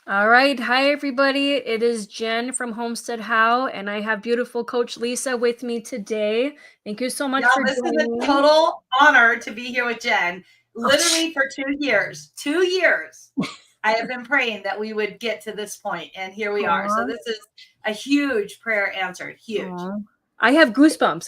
All right. Hi, everybody. It is Jen from HomesteadHow, and I have beautiful Coach Lisa with me today. Thank you so much Y'all, for this is joining a me. total honor to be here with Jen. Oh, Literally for 2 years, I have been praying that we would get to this point, and here we are. So aw, this is a huge prayer answered. Huge. aw. I have goosebumps.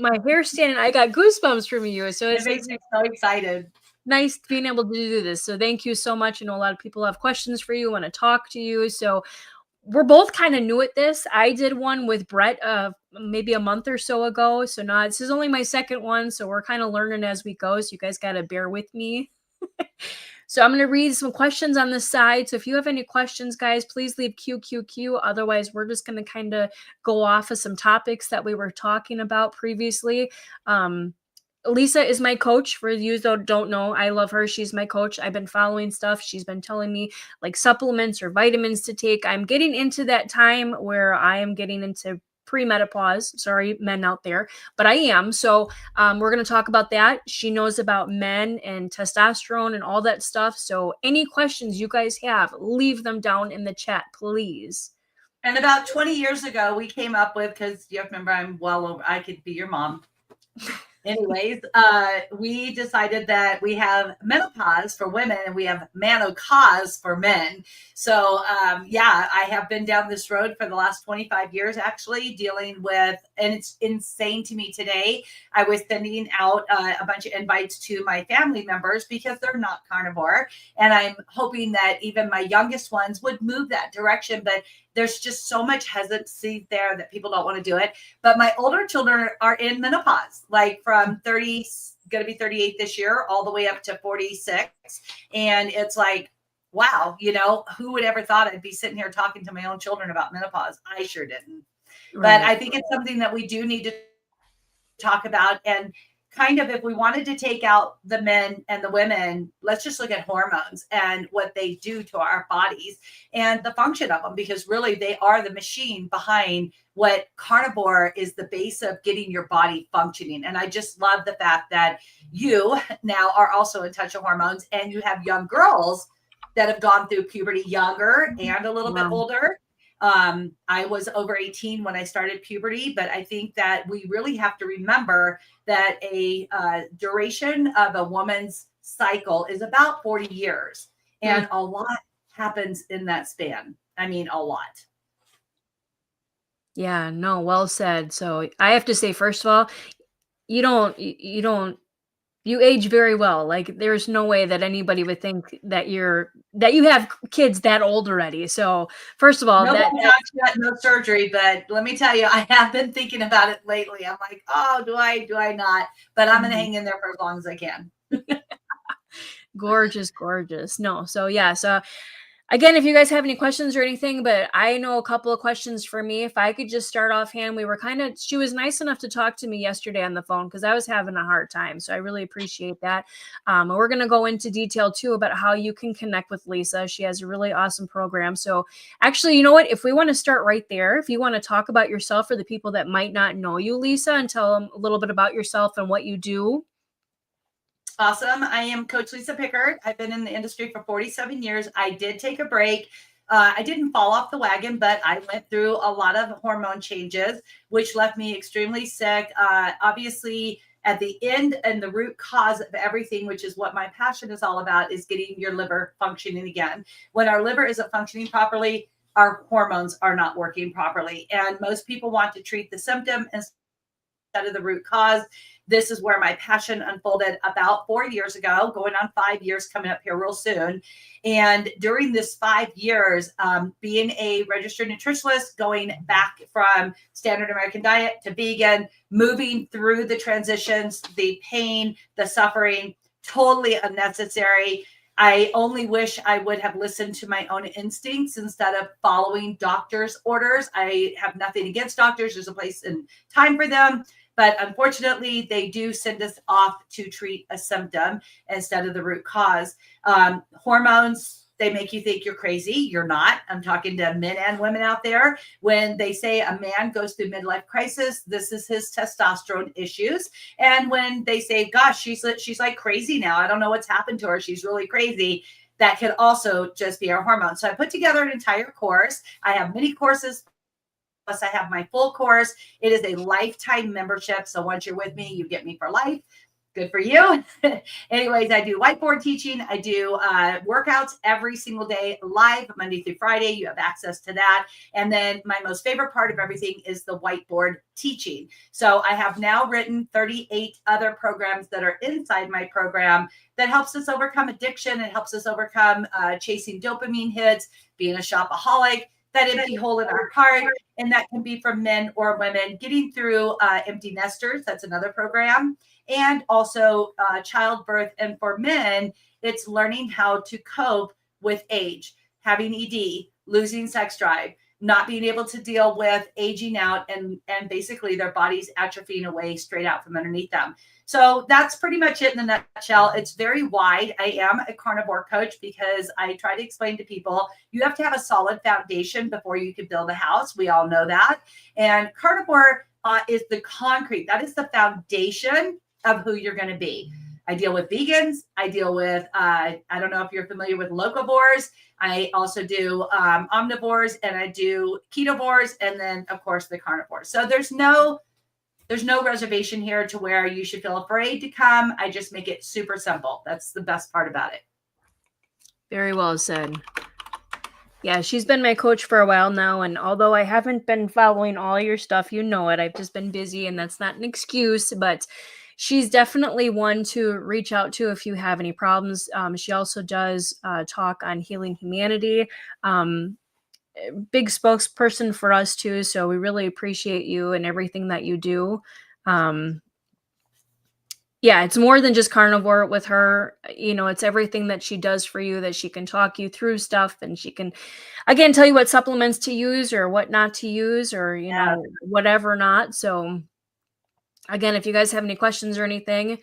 My hair's standing. I got goosebumps from you. So It it's makes me so excited. nice being able to do this. So thank you so much. I know a lot of people have questions for you, want to talk to you. So we're both kind of new at this. I did one with Brett maybe a month or so ago. So now this is only my second one. So we're kind of learning as we go. So you guys got to bear with me. So I'm going to read some questions on the side. So if you have any questions, guys, please leave QQQ. Otherwise, we're just going to kind of go off of some topics that we were talking about previously. Lisa is my coach. For you that don't know, I love her. She's my coach. I've been following stuff. She's been telling me like supplements or vitamins to take. I'm getting into that time where I am getting into premenopause. Sorry, men out there, but I am. So we're going to talk about that. She knows about men and testosterone and all that stuff. So any questions you guys have, leave them down in the chat, please. And about 20 years ago, we came up with, because you have to remember, I'm well over, I could be your mom. Anyways, we decided that we have menopause for women and we have menopause for men. So, yeah, I have been down this road for the last 25 years, actually dealing with, and it's insane to me today. I was sending out a bunch of invites to my family members because they're not carnivore. And I'm hoping that even my youngest ones would move that direction. But there's just so much hesitancy there that people don't want to do it. But my older children are in menopause, like from 30, going to be 38 this year, all the way up to 46. And it's like, wow, who would ever thought I'd be sitting here talking to my own children about menopause? I sure didn't. Right. But I think it's something that we do need to talk about. And kind of, if we wanted to take out the men and the women, let's just look at hormones and what they do to our bodies and the function of them, because really they are the machine behind what carnivore is, the base of getting your body functioning. And I just love the fact that you now are also in touch with hormones, and you have young girls that have gone through puberty, younger and a little bit older. I was over 18 when I started puberty, but I think that we really have to remember that a duration of a woman's cycle is about 40 years, and a lot happens in that span. I mean, a lot. Yeah, no, well said. So I have to say, first of all, you age very well. Like there's no way that anybody would think that you have kids that old already. So first of all, no surgery, but let me tell you, I have been thinking about it lately. I'm like, oh, do I not? But I'm going to hang in there for as long as I can. Gorgeous. No, so yeah, so again, if you guys have any questions or anything, but I know a couple of questions for me. If I could just start offhand, she was nice enough to talk to me yesterday on the phone because I was having a hard time. So I really appreciate that. And we're going to go into detail too about how you can connect with Lisa. She has a really awesome program. So actually, you know what? If we want to start right there, if you want to talk about yourself for the people that might not know you, Lisa, and tell them a little bit about yourself and what you do. Awesome. I am Coach Lisa Pickard. I've been in the industry for 47 years. I did take a break. I didn't fall off the wagon, but I went through a lot of hormone changes, which left me extremely sick. Obviously, at the end and the root cause of everything, which is what my passion is all about, is getting your liver functioning again. When our liver isn't functioning properly, our hormones are not working properly. And most people want to treat the symptom instead of the root cause. This is where my passion unfolded about 4 years ago, going on 5 years, coming up here real soon. And during this 5 years, being a registered nutritionist, going back from standard American diet to vegan, moving through the transitions, the pain, the suffering, totally unnecessary. I only wish I would have listened to my own instincts instead of following doctors' orders. I have nothing against doctors. There's a place and time for them. But unfortunately, they do send us off to treat a symptom instead of the root cause. Hormones, they make you think you're crazy. You're not. I'm talking to men and women out there. When they say a man goes through midlife crisis, this is his testosterone issues. And when they say, gosh, she's like crazy now, I don't know what's happened to her, she's really crazy, that could also just be our hormones. So I put together an entire course. I have mini courses. Plus, I have my full course. It is a lifetime membership. So once you're with me, you get me for life. Good for you. Anyways, I do whiteboard teaching. I do workouts every single day, live Monday through Friday. You have access to that. And then my most favorite part of everything is the whiteboard teaching. So I have now written 38 other programs that are inside my program that helps us overcome addiction. It helps us overcome chasing dopamine hits, being a shopaholic, that empty hole in our heart. And that can be for men or women, getting through empty nesters. That's another program. And also childbirth. And for men, it's learning how to cope with age, having ED, losing sex drive, not being able to deal with aging out, and basically their bodies atrophying away straight out from underneath them. So that's pretty much it in a nutshell. It's very wide. I am a carnivore coach because I try to explain to people, you have to have a solid foundation before you can build a house. We all know that. And carnivore is the concrete. That is the foundation of who you're going to be. I deal with vegans. I deal with, I don't know if you're familiar with locavores. I also do omnivores, and I do ketovores, and then of course the carnivores. So there's no reservation here to where you should feel afraid to come. I just make it super simple. That's the best part about it. Very well said. Yeah, she's been my coach for a while now, and although I haven't been following all your stuff, you know it, I've just been busy, and that's not an excuse, but she's definitely one to reach out to if you have any problems. She also does talk on Healing Humanity. Big spokesperson for us too, so we really appreciate you and everything that you do. Yeah, it's more than just carnivore with her. You know, it's everything that she does for you, that she can talk you through stuff, and she can, again, tell you what supplements to use or what not to use, or, you know, whatever not. So again, if you guys have any questions or anything,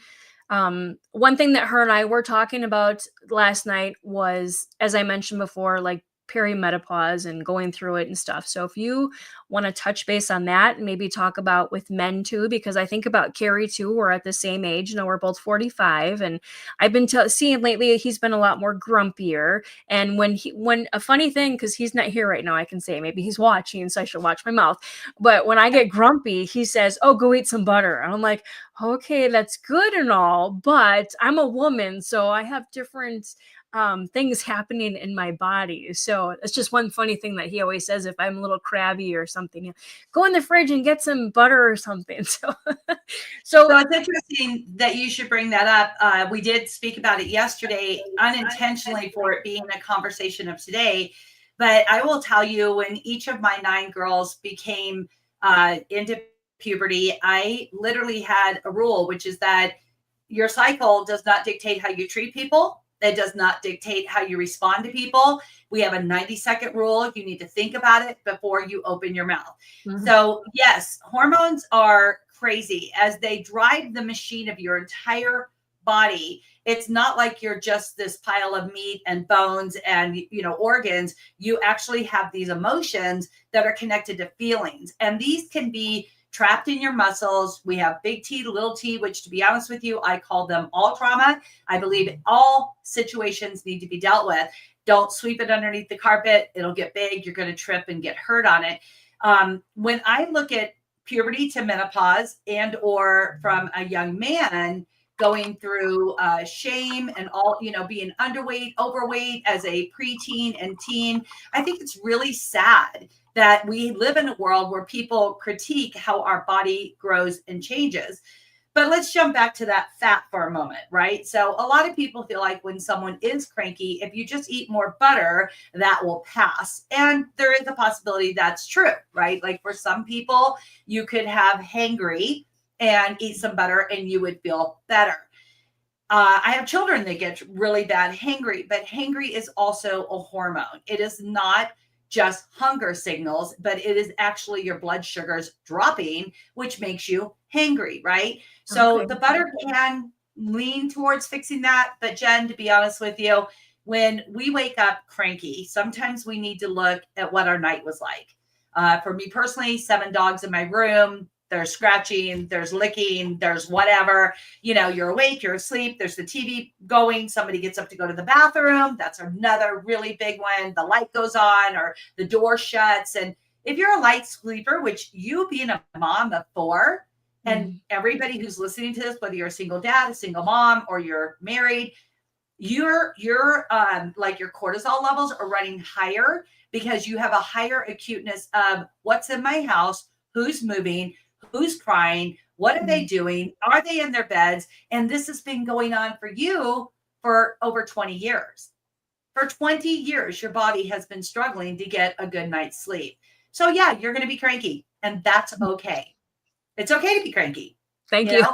one thing that her and I were talking about last night was, as I mentioned before, like perimenopause and going through it and stuff. So if you want to touch base on that and maybe talk about with men too, because I think about Carrie too, we're at the same age, you know, we're both 45, and I've been seeing lately he's been a lot more grumpier. And when a funny thing, because he's not here right now, I can say maybe he's watching, so I should watch my mouth. But when I get grumpy, he says, "Oh, go eat some butter." And I'm like, okay, that's good and all, but I'm a woman, so I have different things happening in my body. So it's just one funny thing that he always says if I'm a little crabby or something, go in the fridge and get some butter or something. So it's interesting that you should bring that up. We did speak about it yesterday, unintentionally, for it being a conversation of today. But I will tell you, when each of my 9 girls became into puberty, I literally had a rule, which is that your cycle does not dictate how you treat people. It does not dictate how you respond to people. We have a 90-second rule. You need to think about it before you open your mouth. Mm-hmm. So yes, hormones are crazy as they drive the machine of your entire body. It's not like you're just this pile of meat and bones and, you know, organs. You actually have these emotions that are connected to feelings, and these can be trapped in your muscles. We have big T, little t, which, to be honest with you, I call them all trauma. I believe all situations need to be dealt with. Don't sweep it underneath the carpet. It'll get big. You're going to trip and get hurt on it. When I look at puberty to menopause, and or from a young man going through shame and all, you know, being underweight, overweight as a preteen and teen, I think it's really sad that we live in a world where people critique how our body grows and changes. But let's jump back to that fat for a moment, right? So a lot of people feel like when someone is cranky, if you just eat more butter, that will pass. And there is a possibility that's true, right? Like for some people, you could have hangry and eat some butter and you would feel better. I have children that get really bad hangry, but hangry is also a hormone. It is not just hunger signals, but it is actually your blood sugars dropping, which makes you hangry, right? So the butter can lean towards fixing that. But Jen, to be honest with you, when we wake up cranky, sometimes we need to look at what our night was like. For me personally, 7 dogs in my room, There's scratching, there's licking, there's whatever, you're awake, you're asleep, there's the TV going, somebody gets up to go to the bathroom. That's another really big one. The light goes on or the door shuts. And if you're a light sleeper, which you being a mom of 4, and everybody who's listening to this, whether you're a single dad, a single mom, or you're married, your like your cortisol levels are running higher because you have a higher acuteness of what's in my house, who's moving, who's crying, what are they doing, are they in their beds? And this has been going on for you for over 20 years. For 20 years, your body has been struggling to get a good night's sleep. So yeah, you're going to be cranky, and that's okay. It's okay to be cranky. Thank you.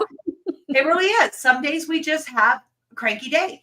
It really is. Some days we just have a cranky day.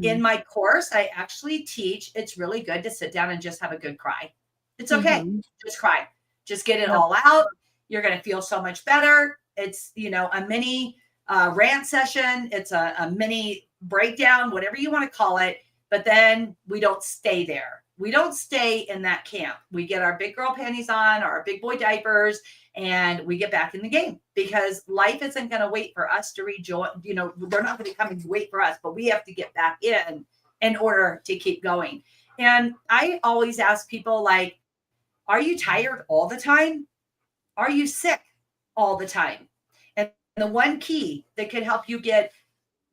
In my course, I actually teach it's really good to sit down and just have a good cry. It's okay. Just cry. Just get it all out. You're going to feel so much better. It's, a mini rant session. It's a mini breakdown, whatever you want to call it. But then we don't stay there. We don't stay in that camp. We get our big girl panties on, our big boy diapers, and we get back in the game, because life isn't going to wait for us to rejoin. They're not going to come and wait for us, but we have to get back in order to keep going. And I always ask people, like, are you tired all the time? Are you sick all the time? And the one key that could help you get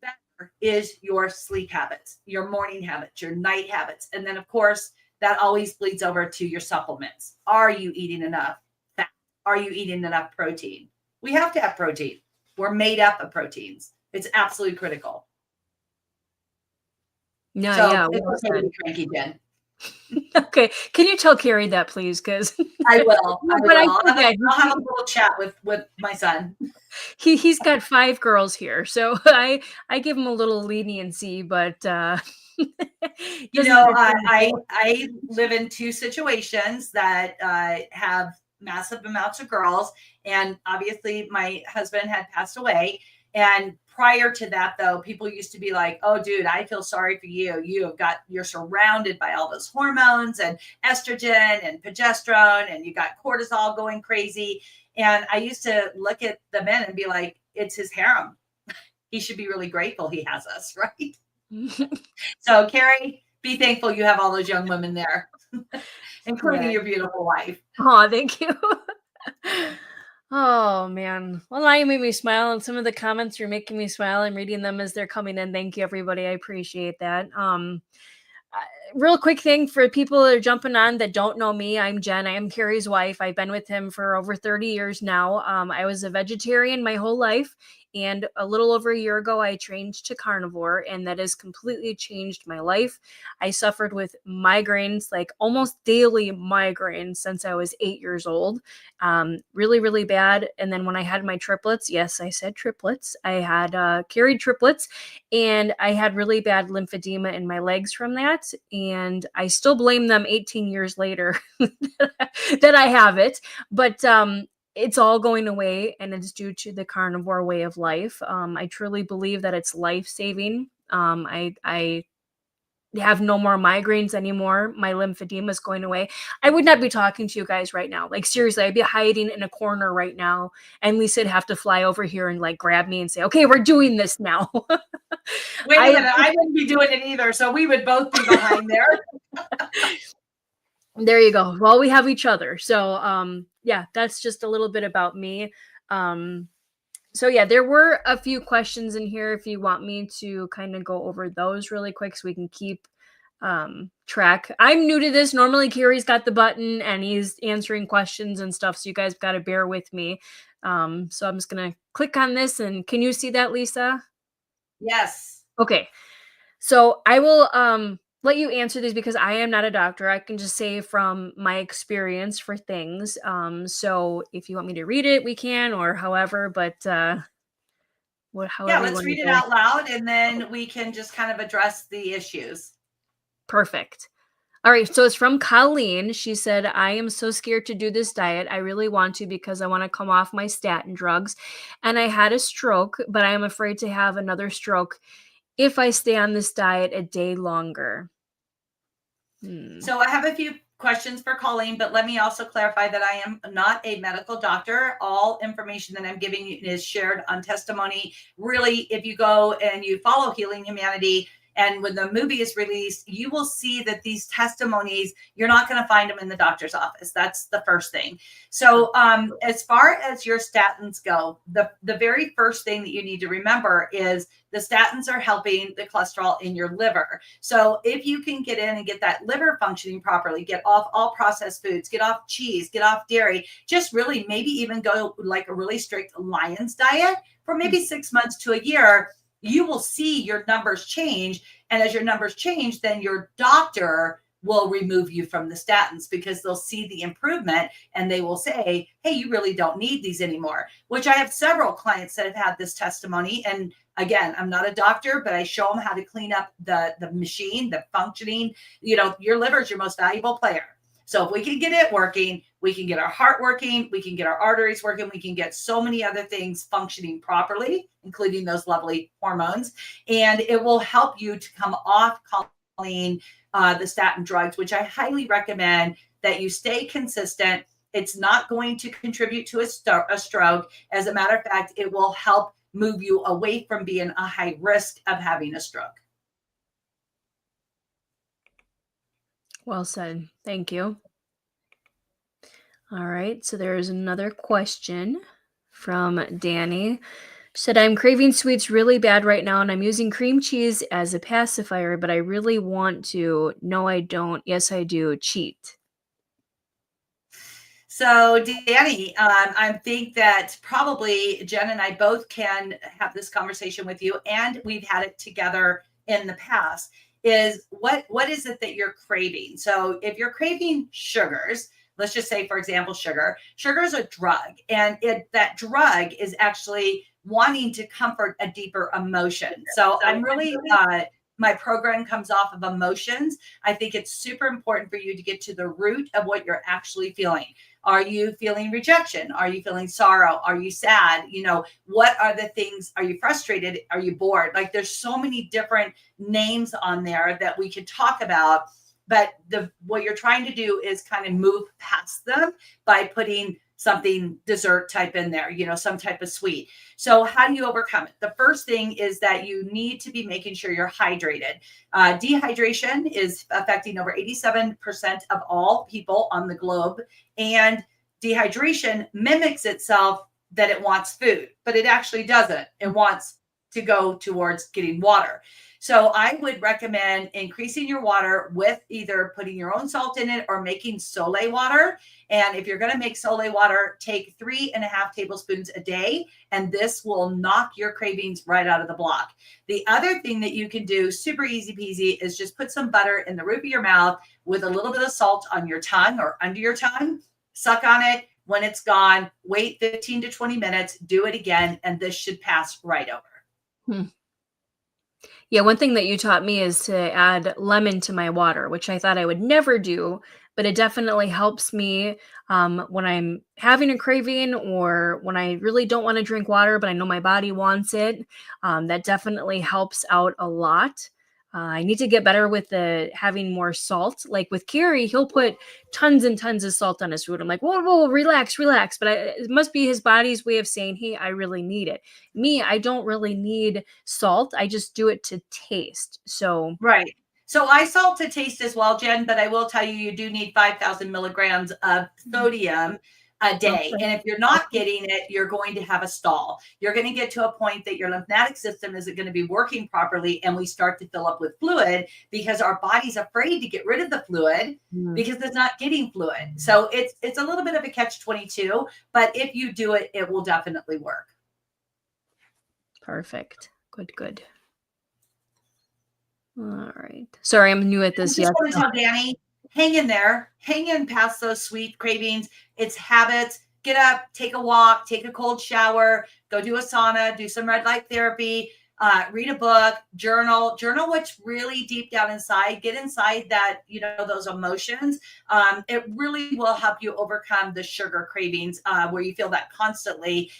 better is your sleep habits, your morning habits, your night habits. And then, of course, that always bleeds over to your supplements. Are you eating enough fat? Are you eating enough protein? We have to have protein. We're made up of proteins. It's absolutely critical. Yeah. It's okay to be cranky, Jen. Okay. Can you tell Carrie that, please? Because I will. I'll have a little chat with my son. He's got 5 girls here, so I give him a little leniency, but I live in 2 situations that have massive amounts of girls, and obviously my husband had passed away. And prior to that, though, people used to be like, "Oh, dude, I feel sorry for you. You're surrounded by all those hormones and estrogen and progesterone, and you got cortisol going crazy." And I used to look at the men and be like, "It's his harem. He should be really grateful he has us," right? So, Carrie, be thankful you have all those young women there, including your beautiful wife. Oh, thank you. Oh, man. Well, now you made me smile, and some of the comments are making me smile. I'm reading them as they're coming in. Thank you, everybody. I appreciate that. Real quick thing for people that are jumping on that don't know me. I'm Jen. I am Carrie's wife. I've been with him for over 30 years now. I was a vegetarian my whole life. And a little over a year ago, I changed to carnivore, and that has completely changed my life. I suffered with migraines, like almost daily migraines, since I was 8 years old. Really, really bad. And then when I had my triplets, yes, I said triplets, I had carried triplets, and I had really bad lymphedema in my legs from that. And I still blame them 18 years later that I have it. But it's all going away, and it's due to the carnivore way of life. I truly believe that it's life-saving. I have no more migraines anymore. My lymphedema is going away. I would not be talking to you guys right now. Like, seriously, I'd be hiding in a corner right now, and Lisa'd have to fly over here and like grab me and say, "Okay, we're doing this now." Wait a minute, I wouldn't be doing it either, so we would both be behind there. There you go. Well, we have each other. So, yeah, that's just a little bit about me. So yeah, there were a few questions in here if you want me to kind of go over those really quick so we can keep track. I'm new to this. Normally Carrie's got the button and he's answering questions and stuff, so you guys got to bear with me. So I'm just going to click on this, and can you see that, Lisa? Yes. Okay. So I will let you answer these because I am not a doctor. I can just say from my experience for things. So if you want me to read it, we can, or however, but however let's read it out loud, and then we can just kind of address the issues. Perfect. All right. So it's from Colleen. She said, "I am so scared to do this diet. I really want to because I want to come off my statin drugs. And I had a stroke, but I am afraid to have another stroke if I stay on this diet a day longer." So I have a questions for Colleen, but let me also clarify that I am not a medical doctor. All information that I'm giving you is shared on testimony. Really, if you go and you follow Healing Humanity, and when the movie is released, you will see that these testimonies, you're not going to find them in the doctor's office. That's the first thing. So as far as your statins go, the very first thing that you need to remember is the statins are helping the cholesterol in your liver. So if you can get in and get that liver functioning properly, get off all processed foods, get off cheese, get off dairy, just really maybe even go like a really strict Lion's diet for maybe 6 months to a year, you will see your numbers change. And as your numbers change, then your doctor will remove you from the statins because they'll see the improvement and they will say, hey, you really don't need these anymore, which I have several clients that have had this testimony. And again, I'm not a doctor, but I show them how to clean up the machine, the functioning. You know, your liver is your most valuable player. So if we can get it working, we can get our heart working, we can get our arteries working, we can get so many other things functioning properly, including those lovely hormones. And it will help you to come off, Colleen, the statin drugs, which I highly recommend that you stay consistent. It's not going to contribute to a stroke. As a matter of fact, it will help move you away from being a high risk of having a stroke. Well said. Thank you. All right. So there's another question from Danny. She said, I'm craving sweets really bad right now, and I'm using cream cheese as a pacifier, but I really want to. No, I don't. Yes, I do. Cheat. So, Danny, I think that probably Jen and I both can have this conversation with you, and we've had it together in the past, is what is it that you're craving? So if you're craving sugars, let's just say, for example, sugar is a drug, and that drug is actually wanting to comfort a deeper emotion. So I'm really, my program comes off of emotions. I think it's super important for you to get to the root of what you're actually feeling. Are you feeling rejection? Are you feeling sorrow? Are you sad? You know, what are the things? Are you frustrated? Are you bored? Like there's so many different names on there that we could talk about, but what you're trying to do is kind of move past them by putting something dessert type in there, you know, some type of sweet. So how do you overcome it? The first thing is that you need to be making sure you're hydrated. Dehydration is affecting over 87% of all people on the globe. And dehydration mimics itself that it wants food, but it actually doesn't. It wants to go towards getting water. So I would recommend increasing your water with either putting your own salt in it or making sole water. And if you're going to make sole water, take 3.5 tablespoons a day, and this will knock your cravings right out of the block. The other thing that you can do, super easy peasy, is just put some butter in the roof of your mouth with a little bit of salt on your tongue or under your tongue, suck on it. When it's gone, wait 15 to 20 minutes, do it again, and this should pass right over. Yeah, one thing that you taught me is to add lemon to my water, which I thought I would never do, but it definitely helps me when I'm having a craving or when I really don't want to drink water, but I know my body wants it. That definitely helps out a lot. I need to get better with having more salt. Like with Carrie, he'll put tons and tons of salt on his food. I'm like, whoa, relax. But it must be his body's way of saying, hey, I really need it. Me, I don't really need salt. I just do it to taste. So right. So I salt to taste as well, Jen, but I will tell you, you do need 5,000 milligrams of sodium a day. Okay. And if you're not getting it, you're going to have a stall. You're going to get to a point that your lymphatic system isn't going to be working properly. And we start to fill up with fluid because our body's afraid to get rid of the fluid because it's not getting fluid. So it's a little bit of a catch-22, but if you do it, it will definitely work. Perfect. Good. All right. Sorry, I'm new at this. I just want to tell Danny, hang in there, hang in past those sweet cravings. It's habits. Get up, take a walk, take a cold shower, go do a sauna, do some red light therapy, read a book, journal what's really deep down inside. Get inside that, you know, those emotions. It really will help you overcome the sugar cravings where you feel that constantly.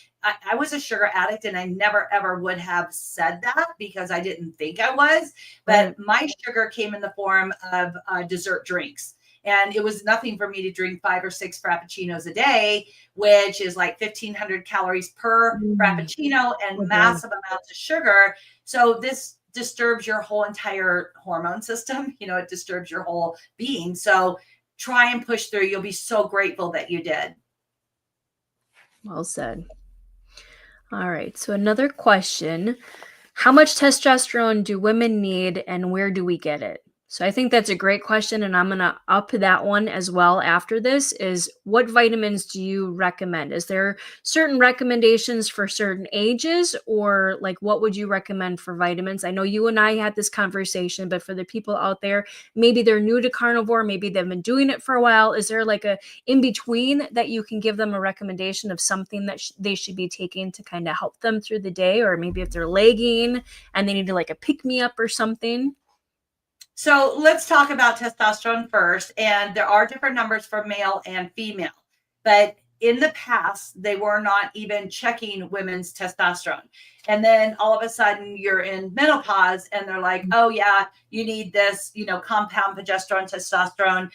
I was a sugar addict and I never, ever would have said that because I didn't think I was. But my sugar came in the form of dessert drinks. And it was nothing for me to drink 5 or 6 Frappuccinos a day, which is like 1,500 calories per Frappuccino and massive amounts of sugar. So this disturbs your whole entire hormone system. It disturbs your whole being. So try and push through. You'll be so grateful that you did. Well said. All right. So another question. How much testosterone do women need and where do we get it? So I think that's a great question, and I'm going to up that one as well after this. Is what vitamins do you recommend? Is there certain recommendations for certain ages, or like what would you recommend for vitamins? I know you and I had this conversation, but for the people out there, maybe they're new to carnivore, maybe they've been doing it for a while. Is there like a in between that you can give them a recommendation of something that they should be taking to kind of help them through the day, or maybe if they're lagging and they need to like a pick me up or something? So let's talk about testosterone first. And there are different numbers for male and female. But in the past, they were not even checking women's testosterone. And then all of a sudden you're in menopause and they're like, oh yeah, you need this, compound progesterone, testosterone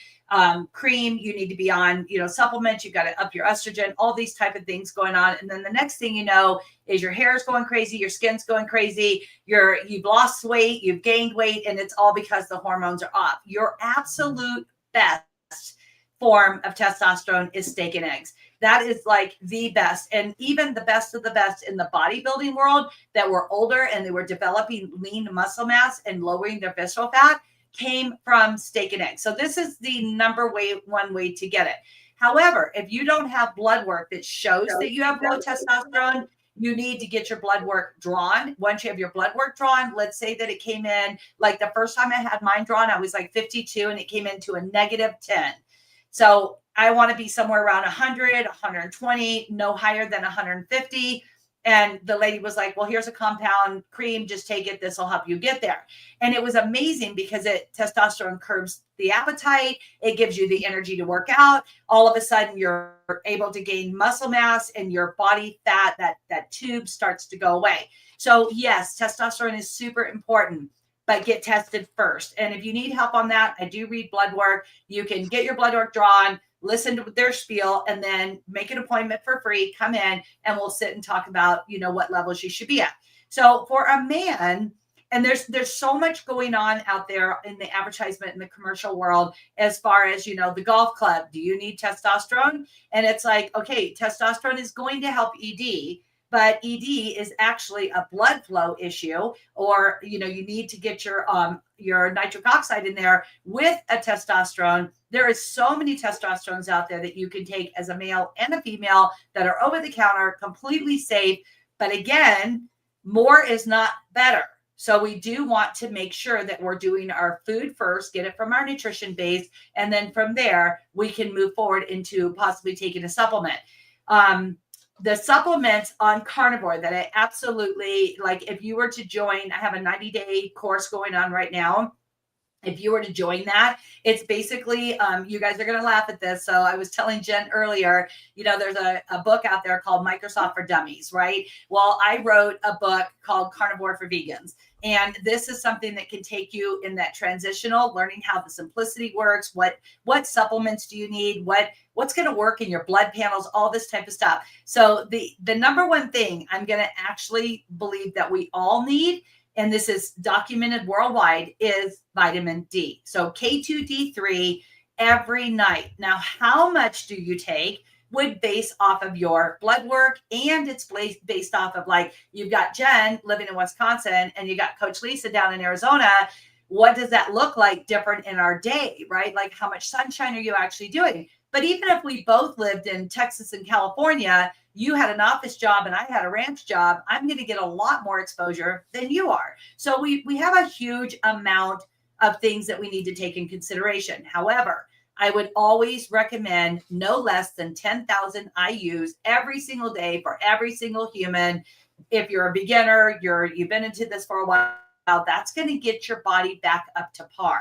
cream. You need to be on, supplements. You got to up your estrogen, all these type of things going on. And then the next thing you know is your hair is going crazy. Your skin's going crazy. You've lost weight, you've gained weight, and it's all because the hormones are off. Your absolute best form of testosterone is steak and eggs. That is like the best. And even the best of the best in the bodybuilding world that were older and they were developing lean muscle mass and lowering their visceral fat came from steak and eggs. So this is the one way to get it. However, if you don't have blood work that shows that you have low testosterone, you need to get your blood work drawn. Once you have your blood work drawn, let's say that it came in, like the first time I had mine drawn, I was like 52 and it came into a -10. So I want to be somewhere around 100, 120, no higher than 150. And the lady was like, well, here's a compound cream. Just take it. This will help you get there. And it was amazing because testosterone curbs the appetite. It gives you the energy to work out. All of a sudden, you're able to gain muscle mass and your body fat, that tube starts to go away. So yes, testosterone is super important, but get tested first. And if you need help on that, I do read blood work. You can get your blood work drawn, listen to their spiel, and then make an appointment for free, come in, and we'll sit and talk about, what levels you should be at. So for a man, and there's so much going on out there in the advertisement in the commercial world as far as, the golf club, do you need testosterone? And it's like, okay, testosterone is going to help ED, but ED is actually a blood flow issue, or, you need to get your nitric oxide in there with a testosterone. There is so many testosterones out there that you can take as a male and a female that are over the counter, completely safe. But again, more is not better. So we do want to make sure that we're doing our food first, get it from our nutrition base, and then from there, we can move forward into possibly taking a supplement. The supplements on Carnivore that I absolutely like, if you were to join, I have a 90-day course going on right now. If you were to join that, it's basically, you guys are going to laugh at this. So I was telling Jen earlier, there's a book out there called Microsoft for Dummies, right? Well, I wrote a book called Carnivore for Vegans. And this is something that can take you in that transitional, learning how the simplicity works, what supplements do you need, what's going to work in your blood panels, all this type of stuff. So the number one thing I'm going to actually believe that we all need, and this is documented worldwide, is vitamin D. So K2D3 every night. Now, how much do you take would base off of your blood work, and it's based off of, like, you've got Jen living in Wisconsin and you got Coach Lisa down in Arizona. What does that look like different in our day, right? Like, how much sunshine are you actually doing? But even if we both lived in Texas and California, you had an office job and I had a ranch job, I'm going to get a lot more exposure than you are. So we have a huge amount of things that we need to take in consideration. However, I would always recommend no less than 10,000 IUs every single day for every single human. If you're a beginner, you've been into this for a while, that's going to get your body back up to par.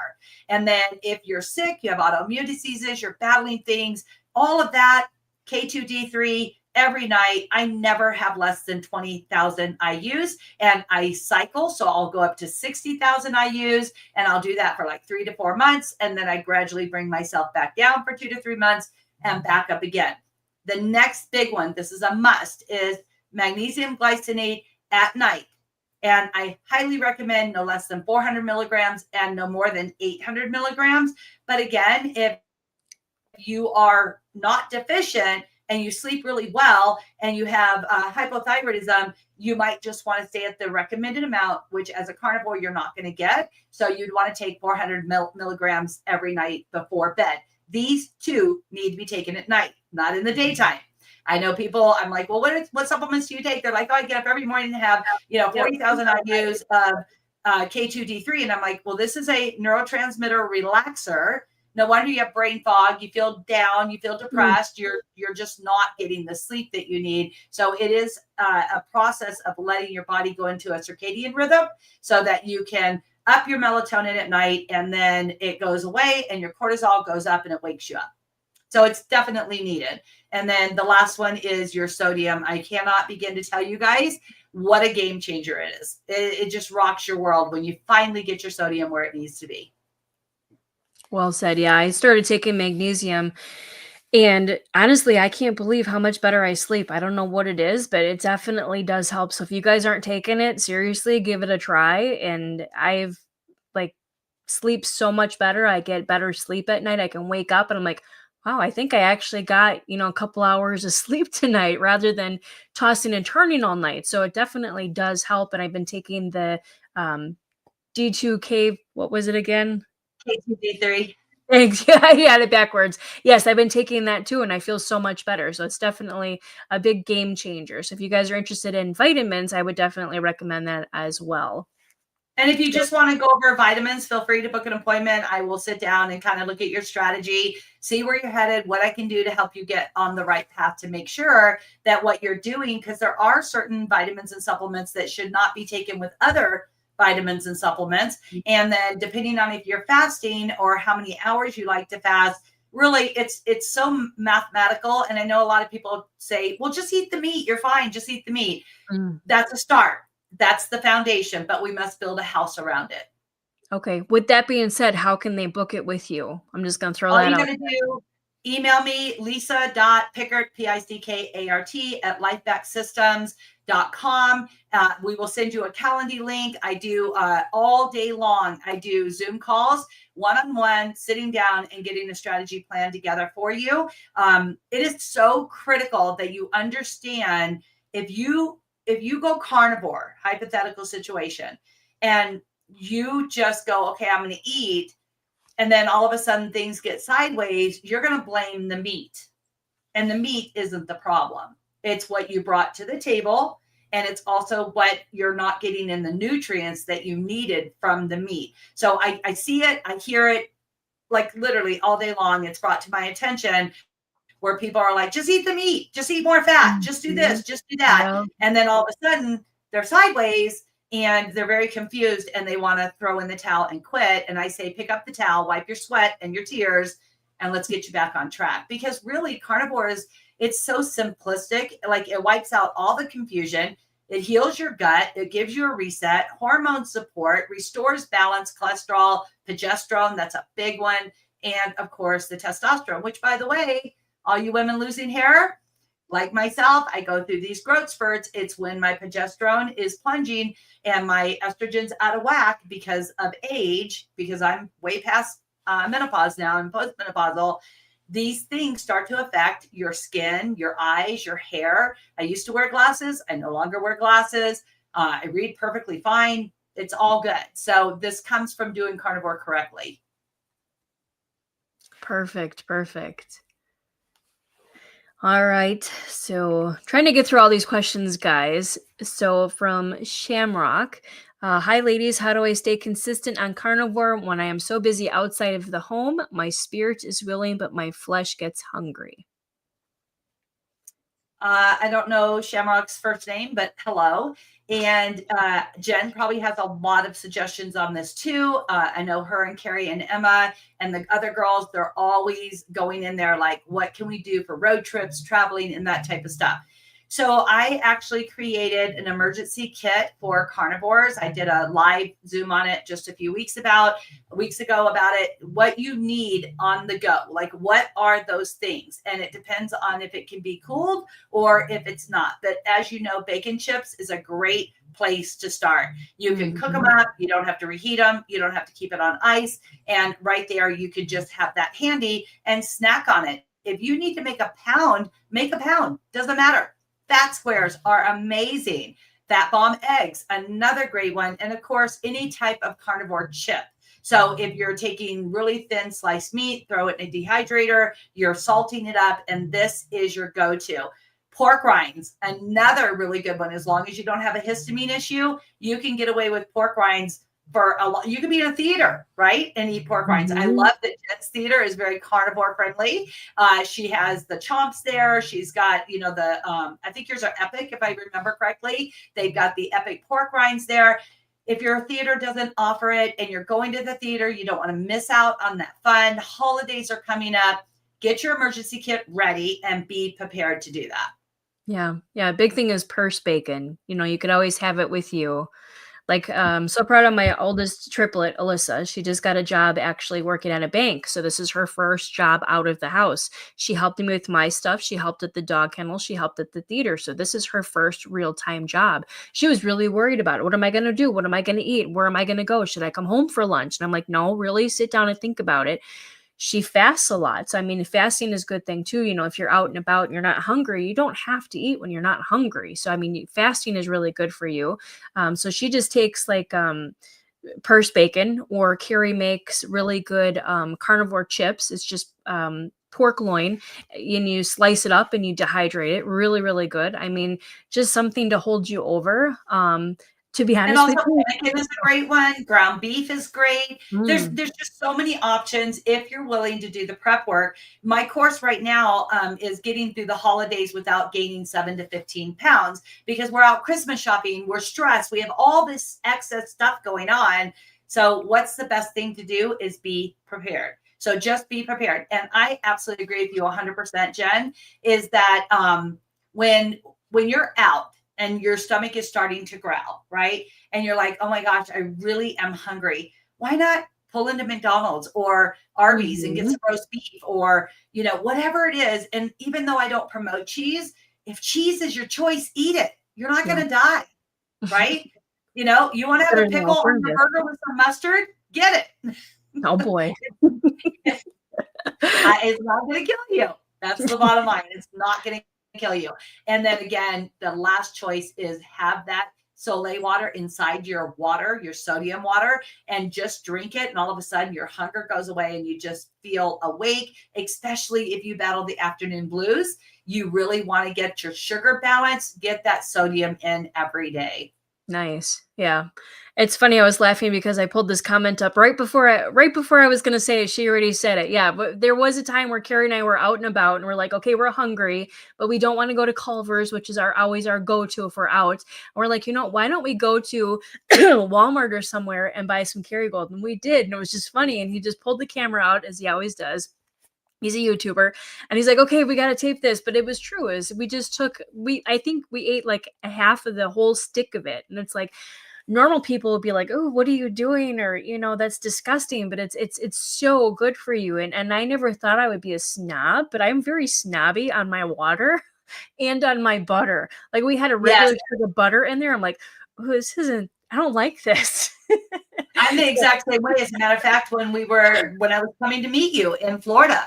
And then if you're sick, you have autoimmune diseases, you're battling things, all of that, K2D3, every night. I never have less than 20,000 IUs, and I cycle. So I'll go up to 60,000 IUs, and I'll do that for like 3 to 4 months. And then I gradually bring myself back down for 2 to 3 months and back up again. The next big one, this is a must, is magnesium glycinate at night. And I highly recommend no less than 400 milligrams and no more than 800 milligrams. But again, if you are not deficient and you sleep really well and you have hypothyroidism, you might just want to stay at the recommended amount, which as a carnivore, you're not going to get. So you'd want to take 400 milligrams every night before bed. These two need to be taken at night, not in the daytime. I know people, I'm like, well, what supplements do you take? They're like, oh, I get up every morning and have, 40,000 IUs of K2D3. And I'm like, well, this is a neurotransmitter relaxer. No wonder you have brain fog. You feel down. You feel depressed. You're just not getting the sleep that you need. So it is a process of letting your body go into a circadian rhythm so that you can up your melatonin at night, and then it goes away and your cortisol goes up and it wakes you up. So it's definitely needed. And then the last one is your sodium. I cannot begin to tell you guys what a game changer it is. It just rocks your world when you finally get your sodium where it needs to be. Well said. Yeah, I started taking magnesium, and honestly, I can't believe how much better I sleep. I don't know what it is, but it definitely does help. So if you guys aren't taking it, seriously, give it a try. And I've like sleep so much better. I get better sleep at night. I can wake up and I'm like, wow, I think I actually got, a couple hours of sleep tonight rather than tossing and turning all night. So it definitely does help. And I've been taking the D2K, what was it again? K2D3. Thanks. Yeah, I had it backwards. Yes, I've been taking that too, and I feel so much better. So it's definitely a big game changer. So if you guys are interested in vitamins, I would definitely recommend that as well. And if you just want to go over vitamins, feel free to book an appointment. I will sit down and kind of look at your strategy, see where you're headed, what I can do to help you get on the right path to make sure that what you're doing, because there are certain vitamins and supplements that should not be taken with other vitamins and supplements. And then depending on if you're fasting or how many hours you like to fast, really it's so mathematical. And I know a lot of people say, well, just eat the meat. You're fine. Just eat the meat. That's a start. That's the foundation, but we must build a house around it. Okay. With that being said, how can they book it with you? I'm just going to throw All that you out. got to do, email me, lisa.pickard, Pickart, at lifebacksystems.com. We will send you a Calendly link. I do all day long. I do Zoom calls, one-on-one, sitting down and getting a strategy plan together for you. It is so critical that you understand if you go carnivore, hypothetical situation, and you just go, okay, I'm going to eat, and then all of a sudden things get sideways, you're going to blame the meat. And the meat isn't the problem. It's what you brought to the table. And it's also what you're not getting in the nutrients that you needed from the meat. So I see it, I hear it, like literally all day long. It's brought to my attention where people are like, just eat the meat, just eat more fat, just do this, just do that. Yeah. And then all of a sudden they're sideways and they're very confused and they want to throw in the towel and quit. And I say, pick up the towel, wipe your sweat and your tears, and let's get you back on track. Because really carnivore it's so simplistic. Like it wipes out all the confusion. It heals your gut. It gives you a reset, hormone support, restores balance, cholesterol, progesterone. That's a big one. And of course the testosterone, which by the way, all you women losing hair, like myself, I go through these growth spurts. It's when my progesterone is plunging and my estrogen's out of whack because of age, because I'm way past menopause now and postmenopausal. These things start to affect your skin, your eyes, your hair. I used to wear glasses. I no longer wear glasses. I read perfectly fine. It's all good. So this comes from doing carnivore correctly. Perfect. All right. So trying to get through all these questions, guys. So from Shamrock, hi ladies, how do I stay consistent on carnivore when I am so busy outside of the home? My spirit is willing, but my flesh gets hungry. I don't know Shamrock's first name, but hello. And Jen probably has a lot of suggestions on this too. I know her and Carrie and Emma and the other girls, they're always going in there like, what can we do for road trips, traveling, and that type of stuff. So I actually created an emergency kit for carnivores. I did a live Zoom on it just a few weeks ago about it, what you need on the go. Like, what are those things? And it depends on if it can be cooled or if it's not. But as you know, bacon chips is a great place to start. You can cook them up. You don't have to reheat them. You don't have to keep it on ice. And right there, you could just have that handy and snack on it. If you need to make a pound, make a pound. Doesn't matter. Fat squares are amazing. Fat bomb eggs, another great one. And of course, any type of carnivore chip. So if you're taking really thin sliced meat, throw it in a dehydrator, you're salting it up, and this is your go-to. Pork rinds, another really good one. As long as you don't have a histamine issue, you can get away with pork rinds for a lot. You can be in a theater, right, and eat pork rinds. I love that Jen's theater is very carnivore friendly. She has the chomps there. She's got, the I think yours are Epic, if I remember correctly. They've got the Epic pork rinds there. If your theater doesn't offer it and you're going to the theater, you don't want to miss out on that fun. Holidays are coming up. Get your emergency kit ready and be prepared to do that. Yeah. Yeah. Big thing is purse bacon. You could always have it with you. Like, so proud of my oldest triplet, Alyssa. She just got a job actually working at a bank. So this is her first job out of the house. She helped me with my stuff. She helped at the dog kennel. She helped at the theater. So this is her first real-time job. She was really worried about it. What am I going to do? What am I going to eat? Where am I going to go? Should I come home for lunch? And I'm like, no, really sit down and think about it. She fasts a lot. So, I mean, fasting is a good thing too. If you're out and about and you're not hungry, you don't have to eat when you're not hungry. So, I mean, fasting is really good for you. So she just takes like purse bacon, or Carrie makes really good carnivore chips. It's just pork loin, and you slice it up and you dehydrate it. Really, really good. I mean, just something to hold you over. To be honest and also with you. Chicken is a great one. Ground beef is great. There's Mm. just so many options if you're willing to do the prep work. My course right now is getting through the holidays without gaining 7 to 15 pounds, because we're out Christmas shopping. We're stressed. We have all this excess stuff going on. So what's the best thing to do is be prepared. So just be prepared. And I absolutely agree with you 100%, Jen, is that when you're out, and your stomach is starting to growl, right? And you're like, oh my gosh, I really am hungry. Why not pull into McDonald's or Arby's and get some roast beef, or, whatever it is. And even though I don't promote cheese, if cheese is your choice, eat it. You're not going to die, right? You want to have a pickle on your burger with some mustard? Get it. Oh boy. It's not going to kill you. That's the bottom line. It's not going to kill you. And then again, the last choice is have that Soleil water inside your water, your sodium water, and just drink it. And all of a sudden your hunger goes away and you just feel awake, especially if you battle the afternoon blues. You really want to get your sugar balance, get that sodium in every day. Nice. Yeah. It's funny. I was laughing because I pulled this comment up right before I was going to say it. She already said it. Yeah. But there was a time where Carrie and I were out and about and we're like, okay, we're hungry, but we don't want to go to Culver's, which is always our go-to if we're out. And we're like, why don't we go to Walmart or somewhere and buy some Kerrygold? And we did. And it was just funny. And he just pulled the camera out, as he always does. He's a YouTuber, and he's like, okay, we got to tape this. But it was true. I think we ate like a half of the whole stick of it. And it's like, normal people would be like, oh, what are you doing? Or, that's disgusting, but it's so good for you. And I never thought I would be a snob, but I'm very snobby on my water and on my butter. Like, we had a regular sugar butter in there. I'm like, oh, I don't like this. I'm the exact same way. As a matter of fact, when I was coming to meet you in Florida,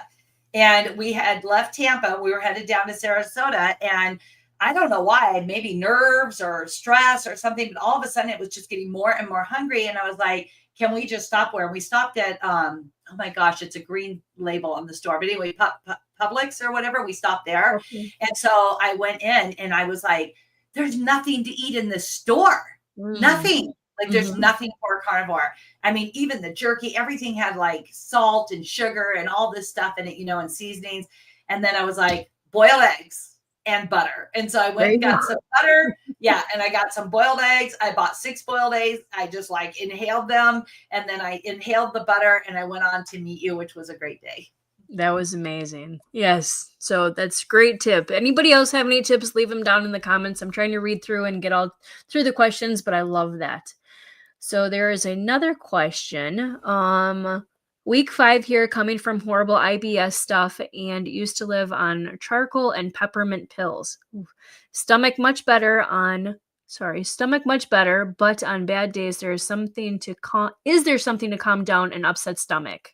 and we had left Tampa, we were headed down to Sarasota, and I don't know why, maybe nerves or stress or something, but all of a sudden it was just getting more and more hungry. And I was like, can we just stop where? And we stopped at, oh my gosh, it's a green label on the store. But anyway, Publix or whatever, we stopped there. Okay. And so I went in and I was like, there's nothing to eat in this store. Nothing. Like, there's nothing for a carnivore. I mean, even the jerky, everything had like salt and sugar and all this stuff in it, and seasonings. And then I was like, boil eggs. and butter. And so I There went you and go. got some butter. Yeah. And I got some boiled eggs. I bought 6 boiled eggs. I just like inhaled them. And then I inhaled the butter and I went on to meet you, which was a great day. That was amazing. Yes. So that's great tip. Anybody else have any tips? Leave them down in the comments. I'm trying to read through and get all through the questions, but I love that. So there is another question. Week 5 here, coming from horrible IBS stuff and used to live on charcoal and peppermint pills. Ooh. Stomach much better, but on bad days there is something to is there something to calm down an upset stomach?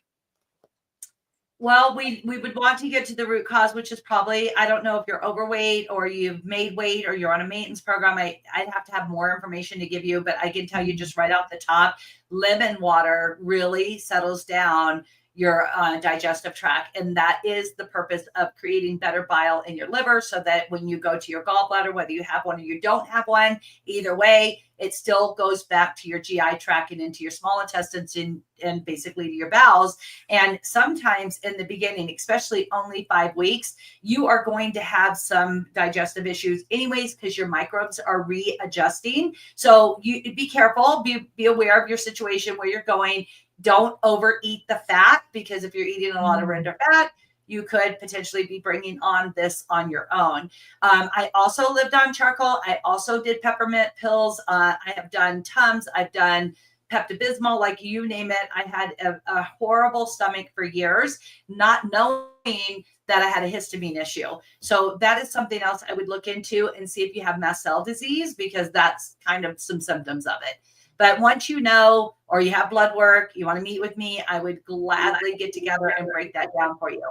Well, we would want to get to the root cause, which is probably, I don't know if you're overweight or you've made weight or you're on a maintenance program. I'd have to have more information to give you, but I can tell you just right off the top, lemon water really settles down your digestive tract. And that is the purpose of creating better bile in your liver, so that when you go to your gallbladder, whether you have one or you don't have one, either way, it still goes back to your GI tract and into your small intestines and basically to your bowels. And sometimes in the beginning, especially only 5 weeks, you are going to have some digestive issues anyways, because your microbes are readjusting. So you be careful, be aware of your situation, where you're going. Don't overeat the fat, because if you're eating a lot of render fat, you could potentially be bringing on this on your own. I also lived on charcoal. I also did peppermint pills. I have done Tums. I've done Pepto-Bismol, like you name it. I had a horrible stomach for years, not knowing that I had a histamine issue. So that is something else I would look into and see if you have mast cell disease, because that's kind of some symptoms of it. But once you know, or you have blood work, you want to meet with me, I would gladly get together and break that down for you.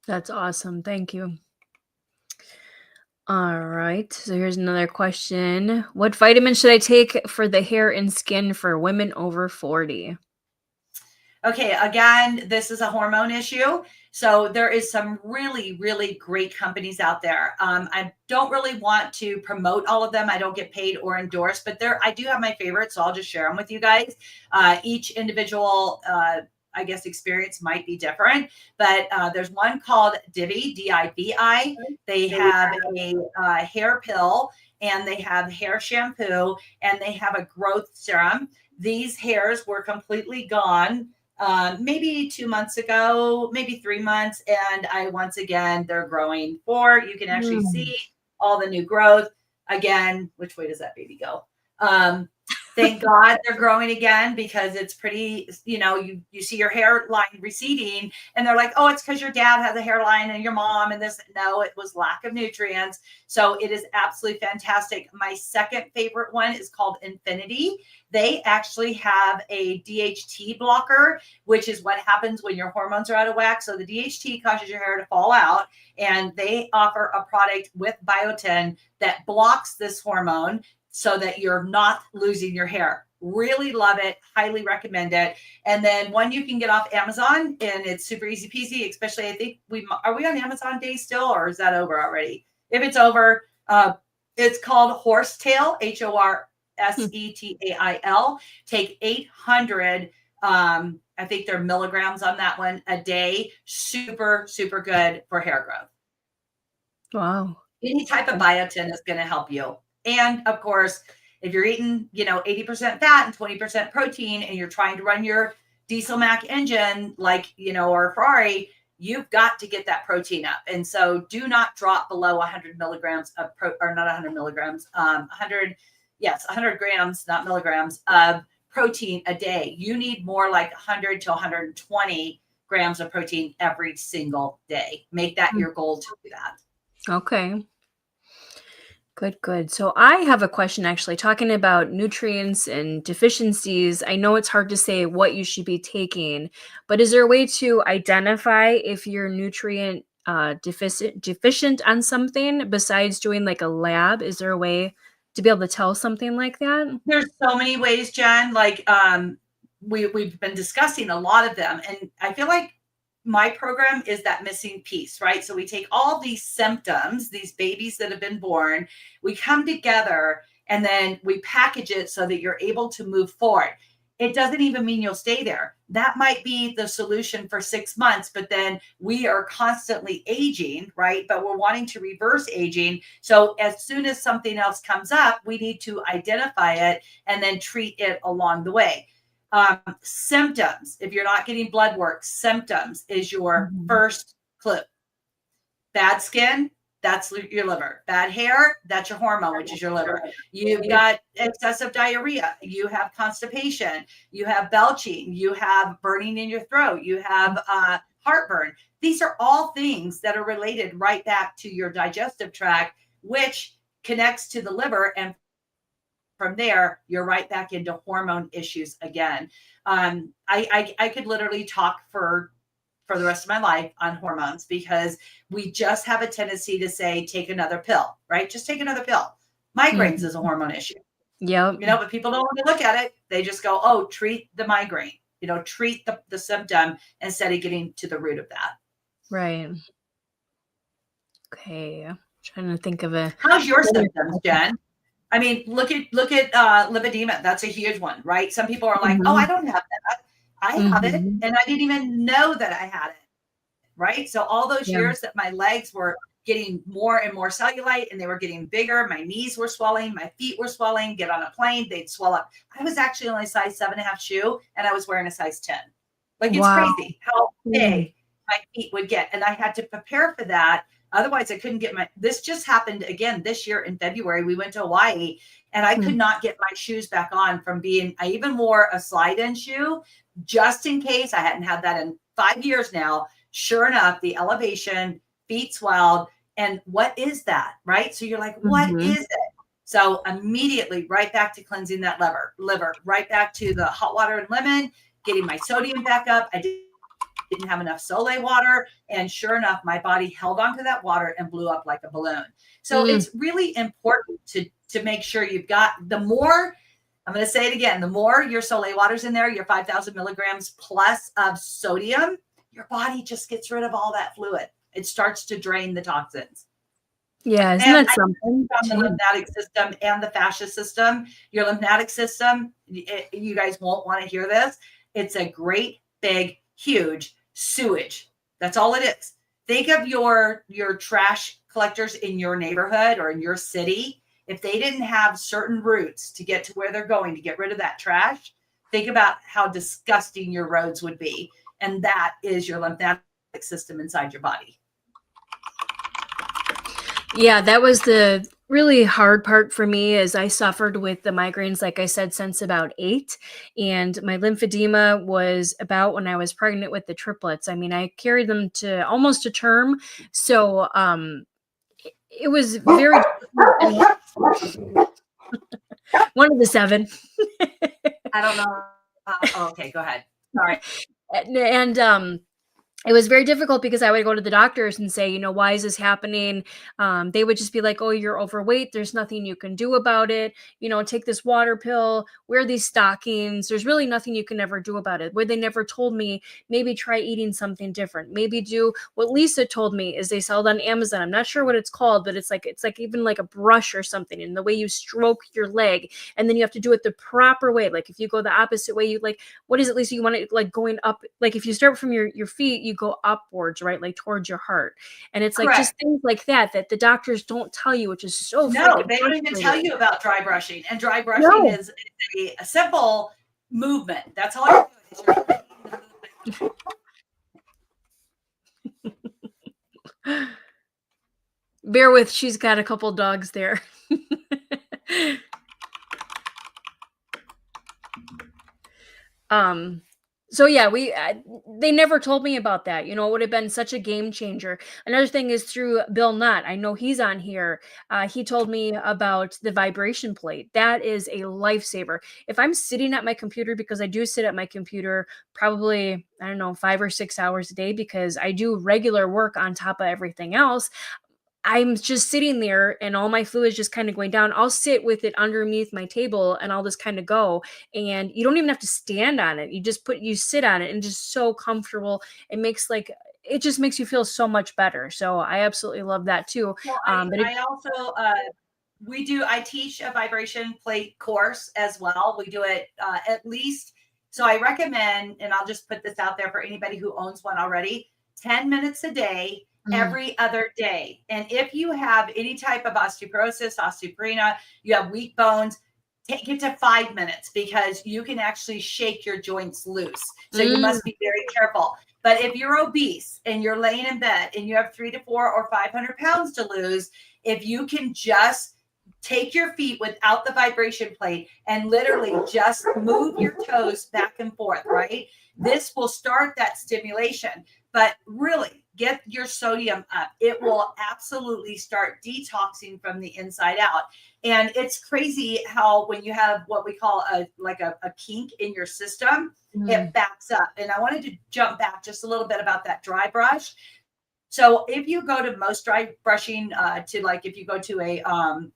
That's awesome. Thank you. All right. So here's another question. What vitamin should I take for the hair and skin for women over 40? Okay, again, this is a hormone issue. So there is some really, really great companies out there. I don't really want to promote all of them. I don't get paid or endorsed, but I do have my favorites, so I'll just share them with you guys. Each individual, I guess, experience might be different, but there's one called Divi, Divi. They have a hair pill, and they have hair shampoo, and they have a growth serum. These hairs were completely gone maybe 2 months ago, maybe 3 months. And once again, they're growing 4. You can actually see all the new growth again. Which way does that baby go? Thank God they're growing again, because it's pretty, you see your hairline receding and they're like, oh, it's because your dad has a hairline and your mom and this. No, it was lack of nutrients. So it is absolutely fantastic. My second favorite one is called Infinity. They actually have a DHT blocker, which is what happens when your hormones are out of whack. So the DHT causes your hair to fall out, and they offer a product with biotin that blocks this hormone, so that you're not losing your hair. Really love it. Highly recommend it. And then one you can get off Amazon, and it's super easy peasy, especially I think are we on Amazon Day still, or is that over already? If it's over, it's called Horsetail, Horsetail. Take 800, I think they're milligrams on that one a day. Super, super good for hair growth. Wow. Any type of biotin is going to help you. And of course, if you're eating, 80% fat and 20% protein, and you're trying to run your diesel Mac engine, like, or a Ferrari, you've got to get that protein up. And so do not drop below 100 milligrams of or not 100 milligrams, 100 grams, not milligrams, of protein a day. You need more like 100 to 120 grams of protein every single day. Make that your goal to do that. Okay. Good. So I have a question, actually, talking about nutrients and deficiencies. I know it's hard to say what you should be taking, but is there a way to identify if you're nutrient deficient on something besides doing like a lab? Is there a way to be able to tell something like that? There's so many ways, Jen. Like we've been discussing a lot of them, and I feel like my program is that missing piece, right? So we take all these symptoms, these babies that have been born, we come together, and then we package it so that you're able to move forward. it doesn't even mean you'll stay there. That might be the solution for 6 months, but then we are constantly aging, right? But we're wanting to reverse aging. So as soon as something else comes up, we need to identify it and then treat it along the way. Symptoms, if you're not getting blood work, symptoms is your first clue. Bad skin, that's your liver. Bad hair, that's your hormone, which is your liver. You've got excessive diarrhea. You have constipation. You have belching. You have burning in your throat. You have heartburn. These are all things that are related right back to your digestive tract, which connects to the liver. And from there, you're right back into hormone issues again. I could literally talk for the rest of my life on hormones, because we just have a tendency to say, take another pill, right? Just take another pill. Migraines is a hormone issue. Yeah. But people don't want to look at it. They just go, oh, treat the migraine, treat the symptom instead of getting to the root of that. Right. Okay. I'm trying to think of a. How's your symptoms, Jen? I mean, look at lipedema. That's a huge one, right? Some people are like, oh, I don't have that. I have it, and I didn't even know that I had it, right? So all those years that my legs were getting more and more cellulite and they were getting bigger, my knees were swelling, my feet were swelling, get on a plane, they'd swell up. I was actually only a size 7.5 shoe, and I was wearing a size 10. Like, it's crazy how big my feet would get. And I had to prepare for that. Otherwise, I couldn't get this just happened again this year in February. We went to Hawaii, and I could not get my shoes back on from I even wore a slide-in shoe just in case. I hadn't had that in 5 years now. Sure enough, the elevation, feet swelled. And what is that, right? So you're like, what is it? So immediately right back to cleansing that liver, right back to the hot water and lemon, getting my sodium back up. I didn't have enough Soleil water. And sure enough, my body held onto that water and blew up like a balloon. So it's really important to make sure you've got the more, I'm going to say it again, the more your Soleil water's in there, your 5,000 milligrams plus of sodium, your body just gets rid of all that fluid. It starts to drain the toxins. Yeah, isn't that something? From the lymphatic system and the fascia system. Your lymphatic system, you guys won't want to hear this. It's a great, big, huge sewage. That's all it is. Think of your trash collectors in your neighborhood or in your city. If they didn't have certain routes to get to where they're going to get rid of that trash, think about how disgusting your roads would be. And that is your lymphatic system inside your body. Yeah, that was the really hard part for me, as I suffered with the migraines, like I said, since about 8. And my lymphedema was about when I was pregnant with the triplets. I mean, I carried them to almost a term. So it was very one of the 7. I don't know. Okay, go ahead. Sorry. And it was very difficult because I would go to the doctors and say, why is this happening? They would just be like, oh, you're overweight. There's nothing you can do about it. Take this water pill, wear these stockings. There's really nothing you can ever do about it. Where they never told me, maybe try eating something different. Maybe do what Lisa told me is they sell it on Amazon. I'm not sure what it's called, but it's like even like a brush or something. And the way you stroke your leg, and then you have to do it the proper way. Like if you go the opposite way, you what is it, Lisa? You want it like going up. Like if you start from your feet, you go upwards, right? Like towards your heart. And it's like just things like that the doctors don't tell you, which is so no, they don't even tell you about dry brushing. And dry brushing is a simple movement. That's all you're doing. Bear with, she's got a couple dogs there. So yeah, they never told me about that. It would have been such a game changer. Another thing is through Bill Nutt. I know he's on here. He told me about the vibration plate. That is a lifesaver. If I'm sitting at my computer, because I do sit at my computer probably, 5 or 6 hours a day, because I do regular work on top of everything else, I'm just sitting there and all my fluid is just kind of going down. I'll sit with it underneath my table and I'll just kind of go, and you don't even have to stand on it. You sit on it and just so comfortable. It just makes you feel so much better. So I absolutely love that too. Well, I teach a vibration plate course as well. We do it at least So I recommend, and I'll just put this out there for anybody who owns one already, 10 minutes a day, every other day. And if you have any type of osteoporosis, osteopenia, you have weak bones, take it to 5 minutes, because you can actually shake your joints loose. So you must be very careful. But if you're obese and you're laying in bed and you have 300 to 400 or 500 pounds to lose, if you can just take your feet without the vibration plate and literally just move your toes back and forth, right? This will start that stimulation, but really get your sodium up. It will absolutely start detoxing from the inside out. And it's crazy how when you have what we call a kink in your system, it backs up. And I wanted to jump back just a little bit about that dry brush. So if you go to most dry brushing, to like if you go to a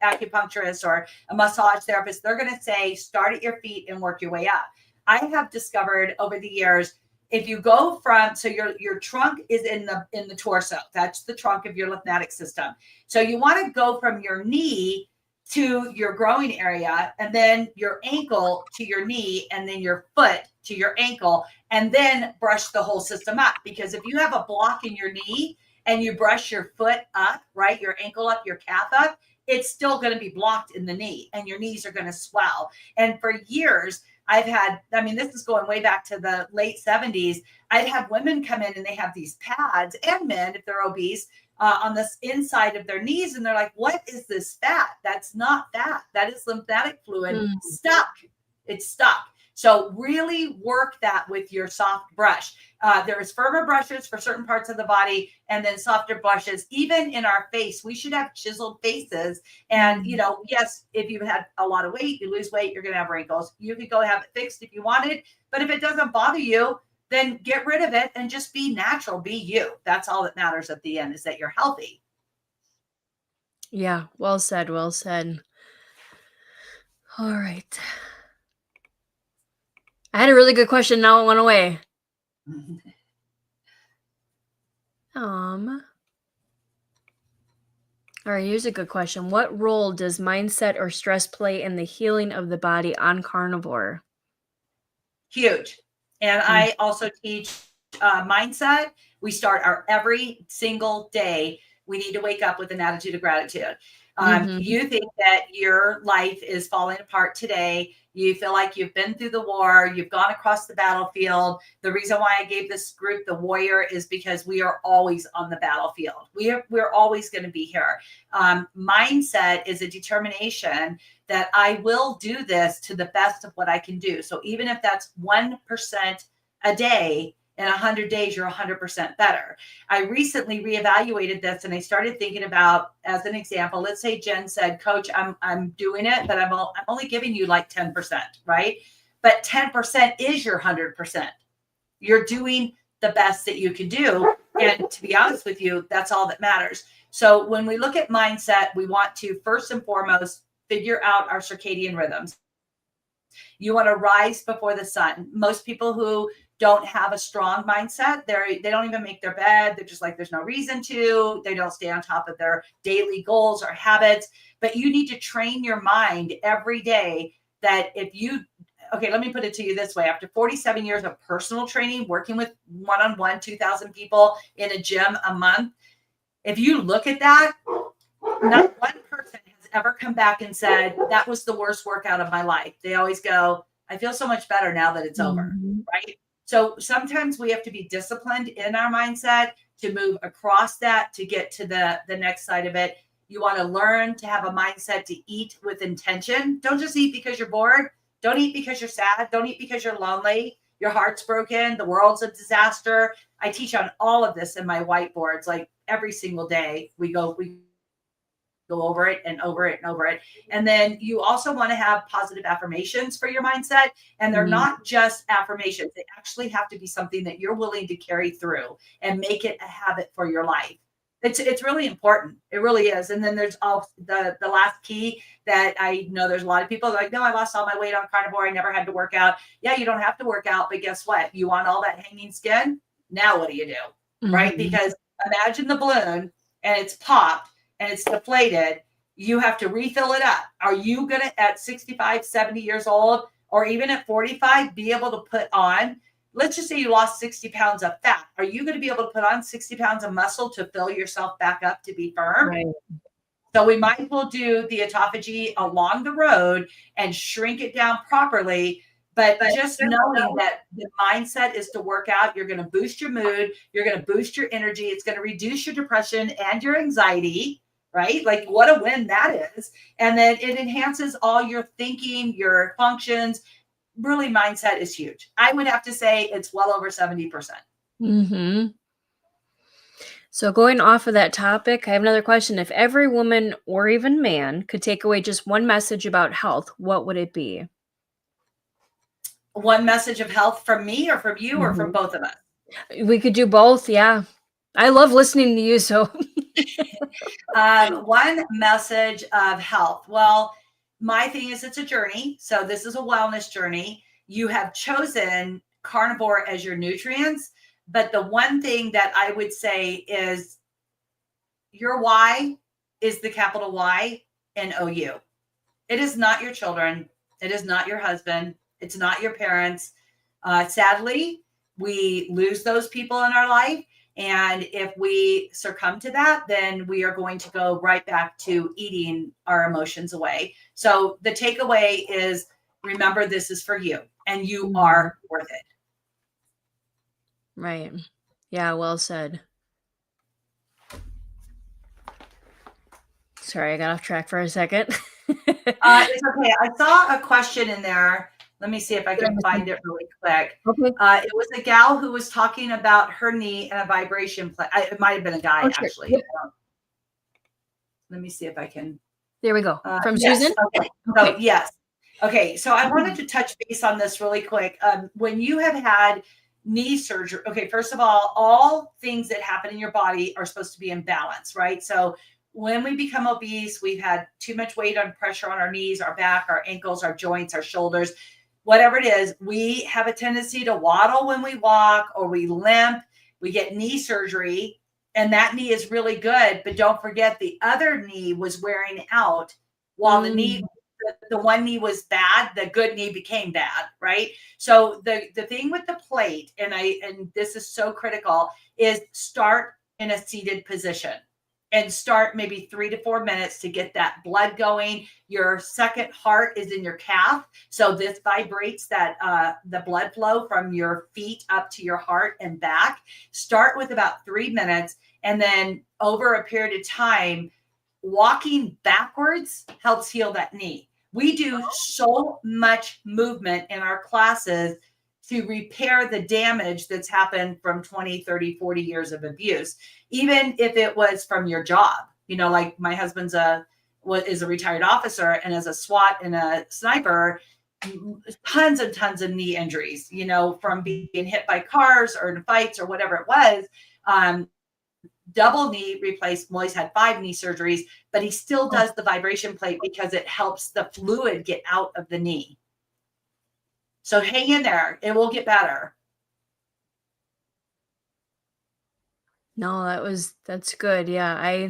acupuncturist or a massage therapist, they're going to say start at your feet and work your way up. I have discovered over the years, if you go from, so your trunk is in the torso, that's the trunk of your lymphatic system. So you want to go from your knee to your growing area, and then your ankle to your knee, and then your foot to your ankle, and then brush the whole system up. Because if you have a block in your knee and you brush your foot up, right, your ankle up, your calf up, it's still going to be blocked in the knee, and your knees are going to swell. And for years, I've had, I mean, this is going way back to the late 70s. I'd have women come in and they have these pads, and men, if they're obese, on this inside of their knees. And they're like, what is this fat? That's not fat. That is lymphatic fluid stuck. It's stuck. So really work that with your soft brush. There's firmer brushes for certain parts of the body, and then softer brushes. Even in our face, we should have chiseled faces. And, you know, yes, if you've had a lot of weight, you lose weight, you're going to have wrinkles. You could go have it fixed if you wanted. But if it doesn't bother you, then get rid of it and just be natural, be you. That's all that matters at the end, is that you're healthy. Yeah, well said, well said. All right. I had a really good question, now it went away. All right, here's a good question. What role does mindset or stress play in the healing of the body on carnivore? Huge. And I also teach mindset. We start our every single day. We need to wake up with an attitude of gratitude. You think that your life is falling apart today. You feel like you've been through the war. You've gone across the battlefield. The reason why I gave this group the warrior is because we are always on the battlefield. We're always going to be here. Mindset is a determination that I will do this to the best of what I can do. So even if that's 1% a day, in 100 days, you're 100% better. I recently reevaluated this, and I started thinking about, as an example, let's say Jen said, Coach, I'm doing it, but I'm only giving you like 10%, right? But 10% is your 100%. You're doing the best that you can do. And to be honest with you, that's all that matters. So when we look at mindset, we want to first and foremost figure out our circadian rhythms. You want to rise before the sun. Most people who don't have a strong mindset, they don't even make their bed. They're just like, there's no reason to. They don't stay on top of their daily goals or habits. But you need to train your mind every day that if you, okay, let me put it to you this way. After 47 years of personal training, working with one-on-one 2,000 people in a gym a month, if you look at that, not one person has ever come back and said, that was the worst workout of my life. They always go, I feel so much better now that it's over, right? So sometimes we have to be disciplined in our mindset to move across that to get to the next side of it. You want to learn to have a mindset to eat with intention. Don't just eat because you're bored. Don't eat because you're sad. Don't eat because you're lonely. Your heart's broken. The world's a disaster. I teach on all of this in my whiteboards, like every single day. We go over it and over it and over it. And then you also want to have positive affirmations for your mindset. And they're not just affirmations. They actually have to be something that you're willing to carry through and make it a habit for your life. It's really important. It really is. And then there's all the last key that I know there's a lot of people like, no, I lost all my weight on carnivore. I never had to work out. Yeah, you don't have to work out, but guess what? You want all that hanging skin? Now what do you do? Right? Because imagine the balloon and it's popped and it's deflated. You have to refill it up. Are you going to, at 65, 70 years old, or even at 45, be able to put on, let's just say you lost 60 pounds of fat. Are you going to be able to put on 60 pounds of muscle to fill yourself back up to be firm? Right. So we might as well do the autophagy along the road and shrink it down properly. But just knowing that the mindset is to work out, you're going to boost your mood, you're going to boost your energy, it's going to reduce your depression and your anxiety, right? Like what a win that is. And then it enhances all your thinking, your functions. Really, mindset is huge. I would have to say it's well over 70%. Mm-hmm. So going off of that topic, I have another question. If every woman or even man could take away just one message about health, what would it be? One message of health from me or from you or from both of us? We could do both. Yeah. I love listening to you. So one message of health. Well, my thing is it's a journey. So this is a wellness journey. You have chosen carnivore as your nutrients. But the one thing that I would say is your why is the capital Y and OU. It is not your children. It is not your husband. It's not your parents. Sadly, we lose those people in our life. And if we succumb to that, then we are going to go right back to eating our emotions away. So the takeaway is remember, this is for you and you are worth it. Right. Yeah, well said. Sorry, I got off track for a second. It's okay. I saw a question in there. Let me see if I can find it really quick. Okay. It was a gal who was talking about her knee and a vibration plate. It might have been a guy, actually. Yep. Let me see if I can. There we go. From yes. Susan? Okay. So, yes. Okay. So I wanted to touch base on this really quick. When you have had knee surgery, okay, first of all things that happen in your body are supposed to be in balance, right? So when we become obese, we've had too much weight on pressure on our knees, our back, our ankles, our joints, our shoulders, whatever it is, we have a tendency to waddle when we walk or we limp. We get knee surgery and that knee is really good. But don't forget the other knee was wearing out while the one knee was bad, the good knee became bad, right? So the thing with the plate, and this is so critical, is start in a seated position. And start maybe 3 to 4 minutes to get that blood going. Your second heart is in your calf. So this vibrates that the blood flow from your feet up to your heart and back. Start with about 3 minutes. And then over a period of time, walking backwards helps heal that knee. We do so much movement in our classes to repair the damage that's happened from 20, 30, 40 years of abuse. Even if it was from your job, like my husband's is a retired officer, and as a SWAT and a sniper, tons and tons of knee injuries, from being hit by cars or in fights or whatever it was. Double knee replaced. Well, he's had 5 knee surgeries, but he still does the vibration plate because it helps the fluid get out of the knee. So hang in there. It will get better. No, that's good. Yeah.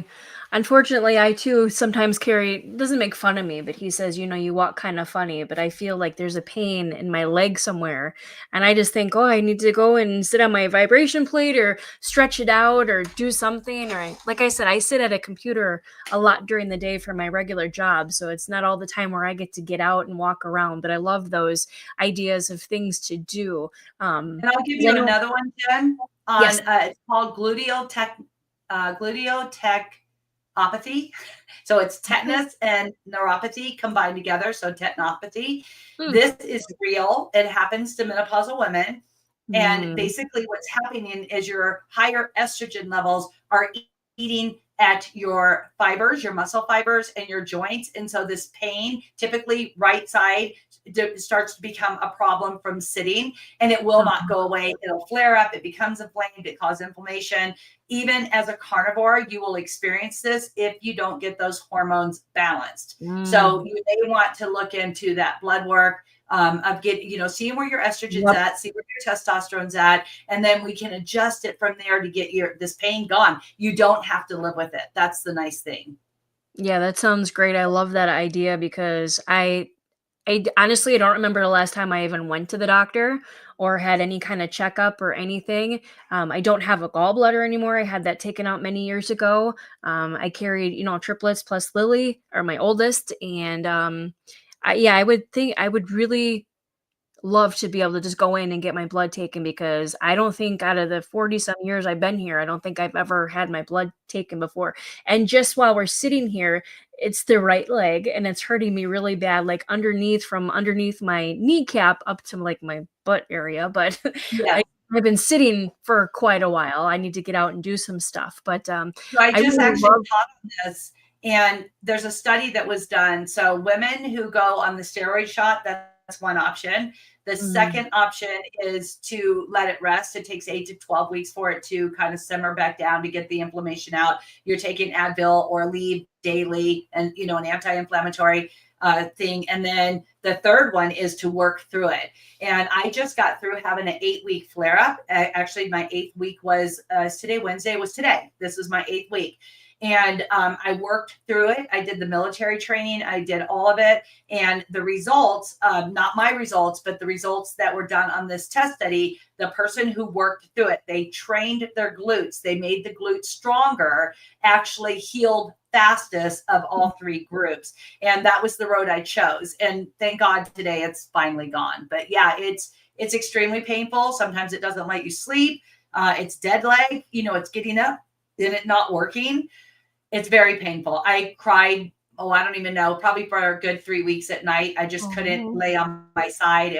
Unfortunately, I too sometimes doesn't make fun of me, but he says, you walk kind of funny, but I feel like there's a pain in my leg somewhere. And I just think, I need to go and sit on my vibration plate or stretch it out or do something. Or like I said, I sit at a computer a lot during the day for my regular job. So it's not all the time where I get to get out and walk around, but I love those ideas of things to do. And I'll give you another one, Jen. Yes. It's called gluteotechopathy. So it's tetanus and neuropathy combined together. So tetanopathy. This is real. It happens to menopausal women. And basically what's happening is your higher estrogen levels are eating at your fibers, your muscle fibers and your joints. And so this pain, typically right side, starts to become a problem from sitting, and it will not go away. It'll flare up. It becomes inflamed. It causes inflammation. Even as a carnivore, you will experience this if you don't get those hormones balanced. So you may want to look into that blood work of getting, seeing where your estrogen's at, see where your testosterone's at, and then we can adjust it from there to get this pain gone. You don't have to live with it. That's the nice thing. Yeah, that sounds great. I love that idea because Honestly, I don't remember the last time I even went to the doctor or had any kind of checkup or anything. I don't have a gallbladder anymore. I had that taken out many years ago. I carried, triplets plus Lily, or my oldest, and I would think I would really love to be able to just go in and get my blood taken, because I don't think out of the 40 some years I've been here, I don't think I've ever had my blood taken before. And just while we're sitting here, it's the right leg and it's hurting me really bad, like from underneath my kneecap up to like my butt area. But Yeah. I, I've been sitting for quite a while. I need to get out and do some stuff. But So I I just really actually love. taught on this, and there's a study that was done. So women who go on the steroid shot, that's one option. The Mm, second option is to let it rest. It takes 8 to 12 weeks for it to kind of simmer back down to get the inflammation out. You're taking Advil or Aleve daily, and an anti-inflammatory thing. And then the third one is to work through it. And I just got through having an 8-week flare up. Actually, my 8th week was today, Wednesday was today. This is my 8th week. And I worked through it. I did the military training. I did all of it. And the results, not my results, but the results that were done on this test study, the person who worked through it, they trained their glutes. They made the glutes stronger, actually healed fastest of all three groups. And that was the road I chose. And thank God today it's finally gone. But yeah, it's extremely painful. Sometimes it doesn't let you sleep. It's dead leg, it's getting up and it not working. It's very painful. I cried, I don't even know, probably for a good 3 weeks at night. I just couldn't oh, lay on my side.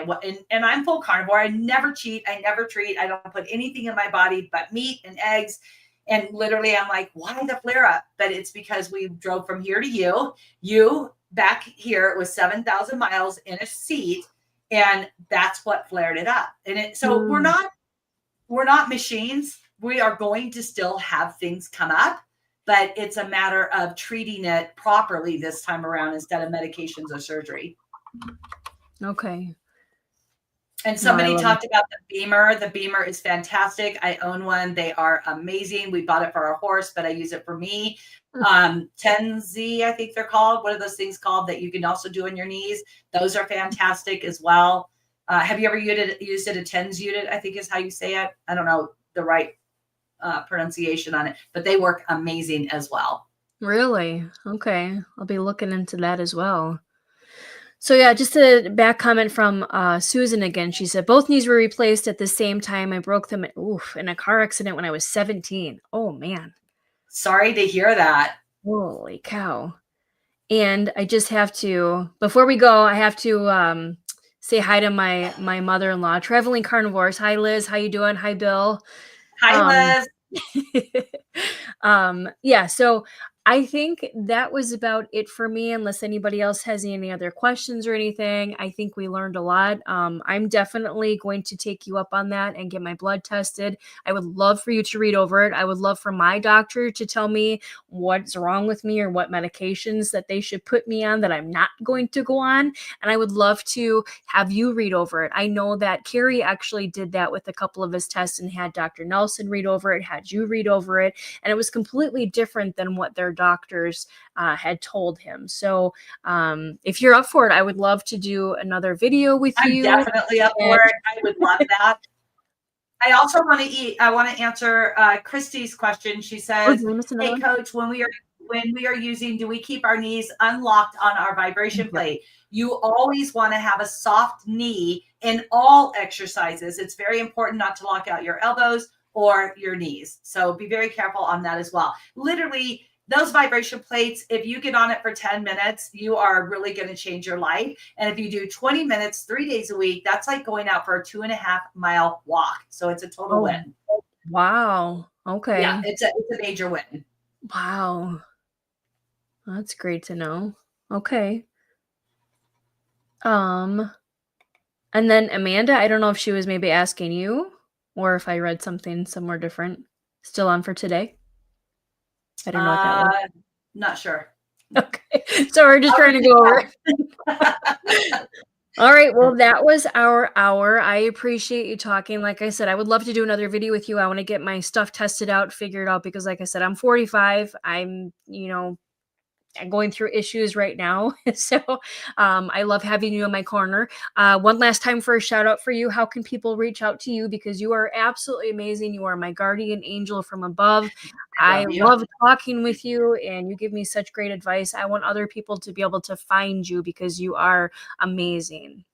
And I'm full carnivore. I never cheat. I never treat. I don't put anything in my body but meat and eggs. And literally, I'm like, why the flare up? But it's because we drove from here to you back here. It was 7,000 miles in a seat. And that's what flared it up. So mm, we're not machines. We are going to still have things come up, but it's a matter of treating it properly this time around instead of medications or surgery. okay. And No, I somebody love it. talked about the Beamer. The Beamer is fantastic. I own one. They are amazing. We bought it for our horse, but I use it for me. 10Z, I think they're called. What are those things called that you can also do on your knees? Those are fantastic as well. Have you ever used it? A TENS unit, I think is how you say it. I don't know the right pronunciation on it, but they work amazing as well. Really? Okay. I'll be looking into that as well. So yeah, just a back comment from Susan again. She said both knees were replaced at the same time. I broke them in a car accident when I was 17. Oh man. Sorry to hear that. Holy cow. And I just have to, before we go, I have to say hi to my mother-in-law, Traveling Carnivores. Hi Liz, how you doing? Hi Bill. Hi, Um Liz. yeah, so I think that was about it for me, unless anybody else has any other questions or anything. I think we learned a lot. I'm definitely going to take you up on that and get my blood tested. I would love for you to read over it. I would love for my doctor to tell me what's wrong with me or what medications that they should put me on that I'm not going to go on. And I would love to have you read over it. I know that Carrie actually did that with a couple of his tests and had Dr. Nelson read over it, had you read over it, and it was completely different than what their doctors had told him. So if you're up for it, I would love to do another video with I'm you. definitely up And for it. I would love that. I also want to I want to answer Christy's question. She oh, says, did I miss another "Hey, one? Coach, when we are using, do we keep our knees unlocked on our vibration Yep. plate? You always want to have a soft knee in all exercises. It's very important not to lock out your elbows or your knees. So be very careful on that as well. Literally, those vibration plates, if you get on it for 10 minutes, you are really going to change your life. And if you do 20 minutes, 3 days a week, that's like going out for a 2.5 mile walk. So it's a total Oh, win. wow. Yeah, Okay. it's a major win. Wow. That's great to know. Okay. Um, and then Amanda, I don't know if she was maybe asking you or if I read something somewhere different. Still on for today? I don't know what that was. Uh, Not sure. Okay. So we're just I'll trying to read go over. it. All right. Well, that was our hour. I appreciate you talking. Like I said, I would love to do another video with you. I want to get my stuff tested out, figured out, because like I said, I'm 45. I'm, going through issues right now. So I love having you in my corner. One last time for a shout out for you. How can people reach out to you? Because you are absolutely amazing. You are my guardian angel from above. I I love you. love talking with you, and you give me such great advice. I want other people to be able to find you because you are amazing.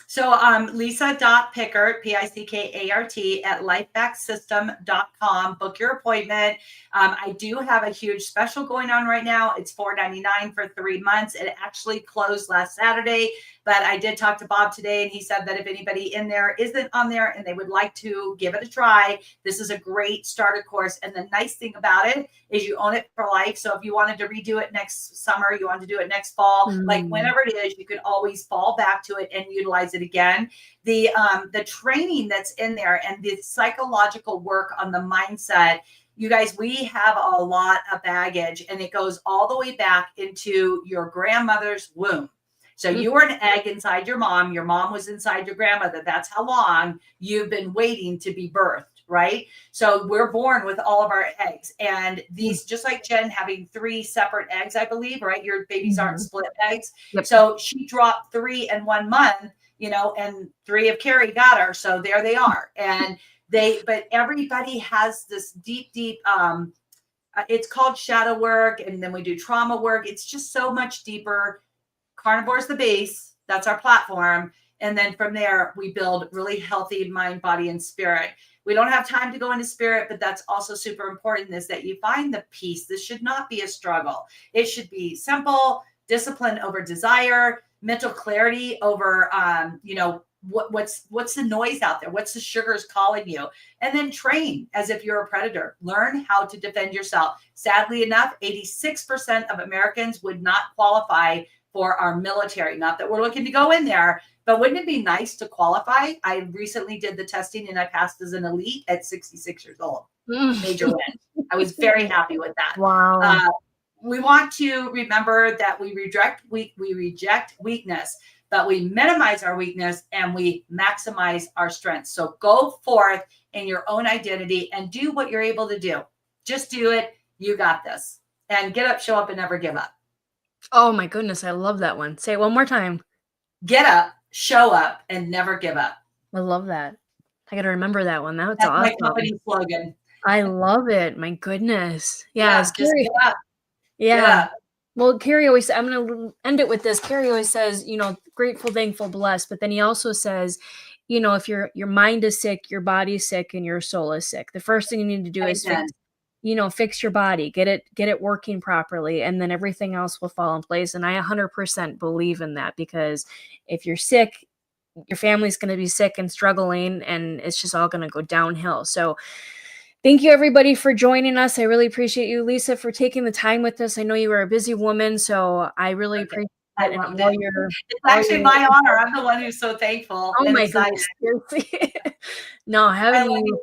So Lisa.Pickard, Pickart at lifebacksystem.com. Book your appointment. I do have a huge special going on right now. It's $4.99 for 3 months. It actually closed last Saturday, but I did talk to Bob today, and he said that if anybody in there isn't on there and they would like to give it a try, this is a great starter course. And the nice thing about it is you own it for life. So if you wanted to redo it next summer, you wanted to do it next fall, like whenever it is, you can always fall back to it and utilize it again. The training that's in there and the psychological work on the mindset, you guys, we have a lot of baggage, and it goes all the way back into your grandmother's womb. So you were an egg inside your mom was inside your grandmother. That's how long you've been waiting to be birthed, right? So we're born with all of our eggs, and these, just like Jen having 3 separate eggs, I believe, right? Your babies aren't split eggs. Yep. So she dropped 3 in 1 month, and 3 of Carrie got her. So there they are. And but everybody has this deep, it's called shadow work. And then we do trauma work. It's just so much deeper. Carnivore is the base. That's our platform. And then from there, we build really healthy mind, body, and spirit. We don't have time to go into spirit, but that's also super important, is that you find the peace. This should not be a struggle. It should be simple, discipline over desire, mental clarity over, what's the noise out there? What's the sugars calling you? And then train as if you're a predator. Learn how to defend yourself. Sadly enough, 86% of Americans would not qualify for our military. Not that we're looking to go in there, but wouldn't it be nice to qualify? I recently did the testing and I passed as an elite at 66 years old. Major win. I was very happy with that. Wow. We want to remember that we reject weakness, but we minimize our weakness and we maximize our strength. So go forth in your own identity and do what you're able to do. Just do it. You got this. And get up, show up, and never give up. Oh my goodness, I love that one. Say it one more time. Get up, show up, and never give up. I love that. I got to remember that one. That's awesome. My company slogan. I love it. My goodness. Yeah, just Carrie, get up. Yeah. Get up. Well, Carrie always, I'm going to end it with this. Carrie always says, grateful, thankful, blessed. But then he also says, if your mind is sick, your body's sick, and your soul is sick, the first thing you need to do is fix your body, get it working properly, and then everything else will fall in place. And I 100% believe in that, because if you're sick, your family's going to be sick and struggling, and it's just all going to go downhill. So thank you, everybody, for joining us. I really appreciate you, Lisa, for taking the time with us. I know you are a busy woman, so I really appreciate it. It's actually my honor. I'm the one who's so thankful. Oh and my excited. Goodness. No, having you.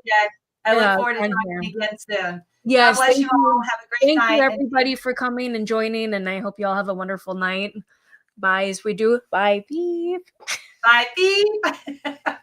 I look forward to talking again soon. Yes. God bless you all. Have a great night. Thank you, everybody, for coming and joining, and I hope you all have a wonderful night. Bye, as we do. Bye, beep. Bye, beep.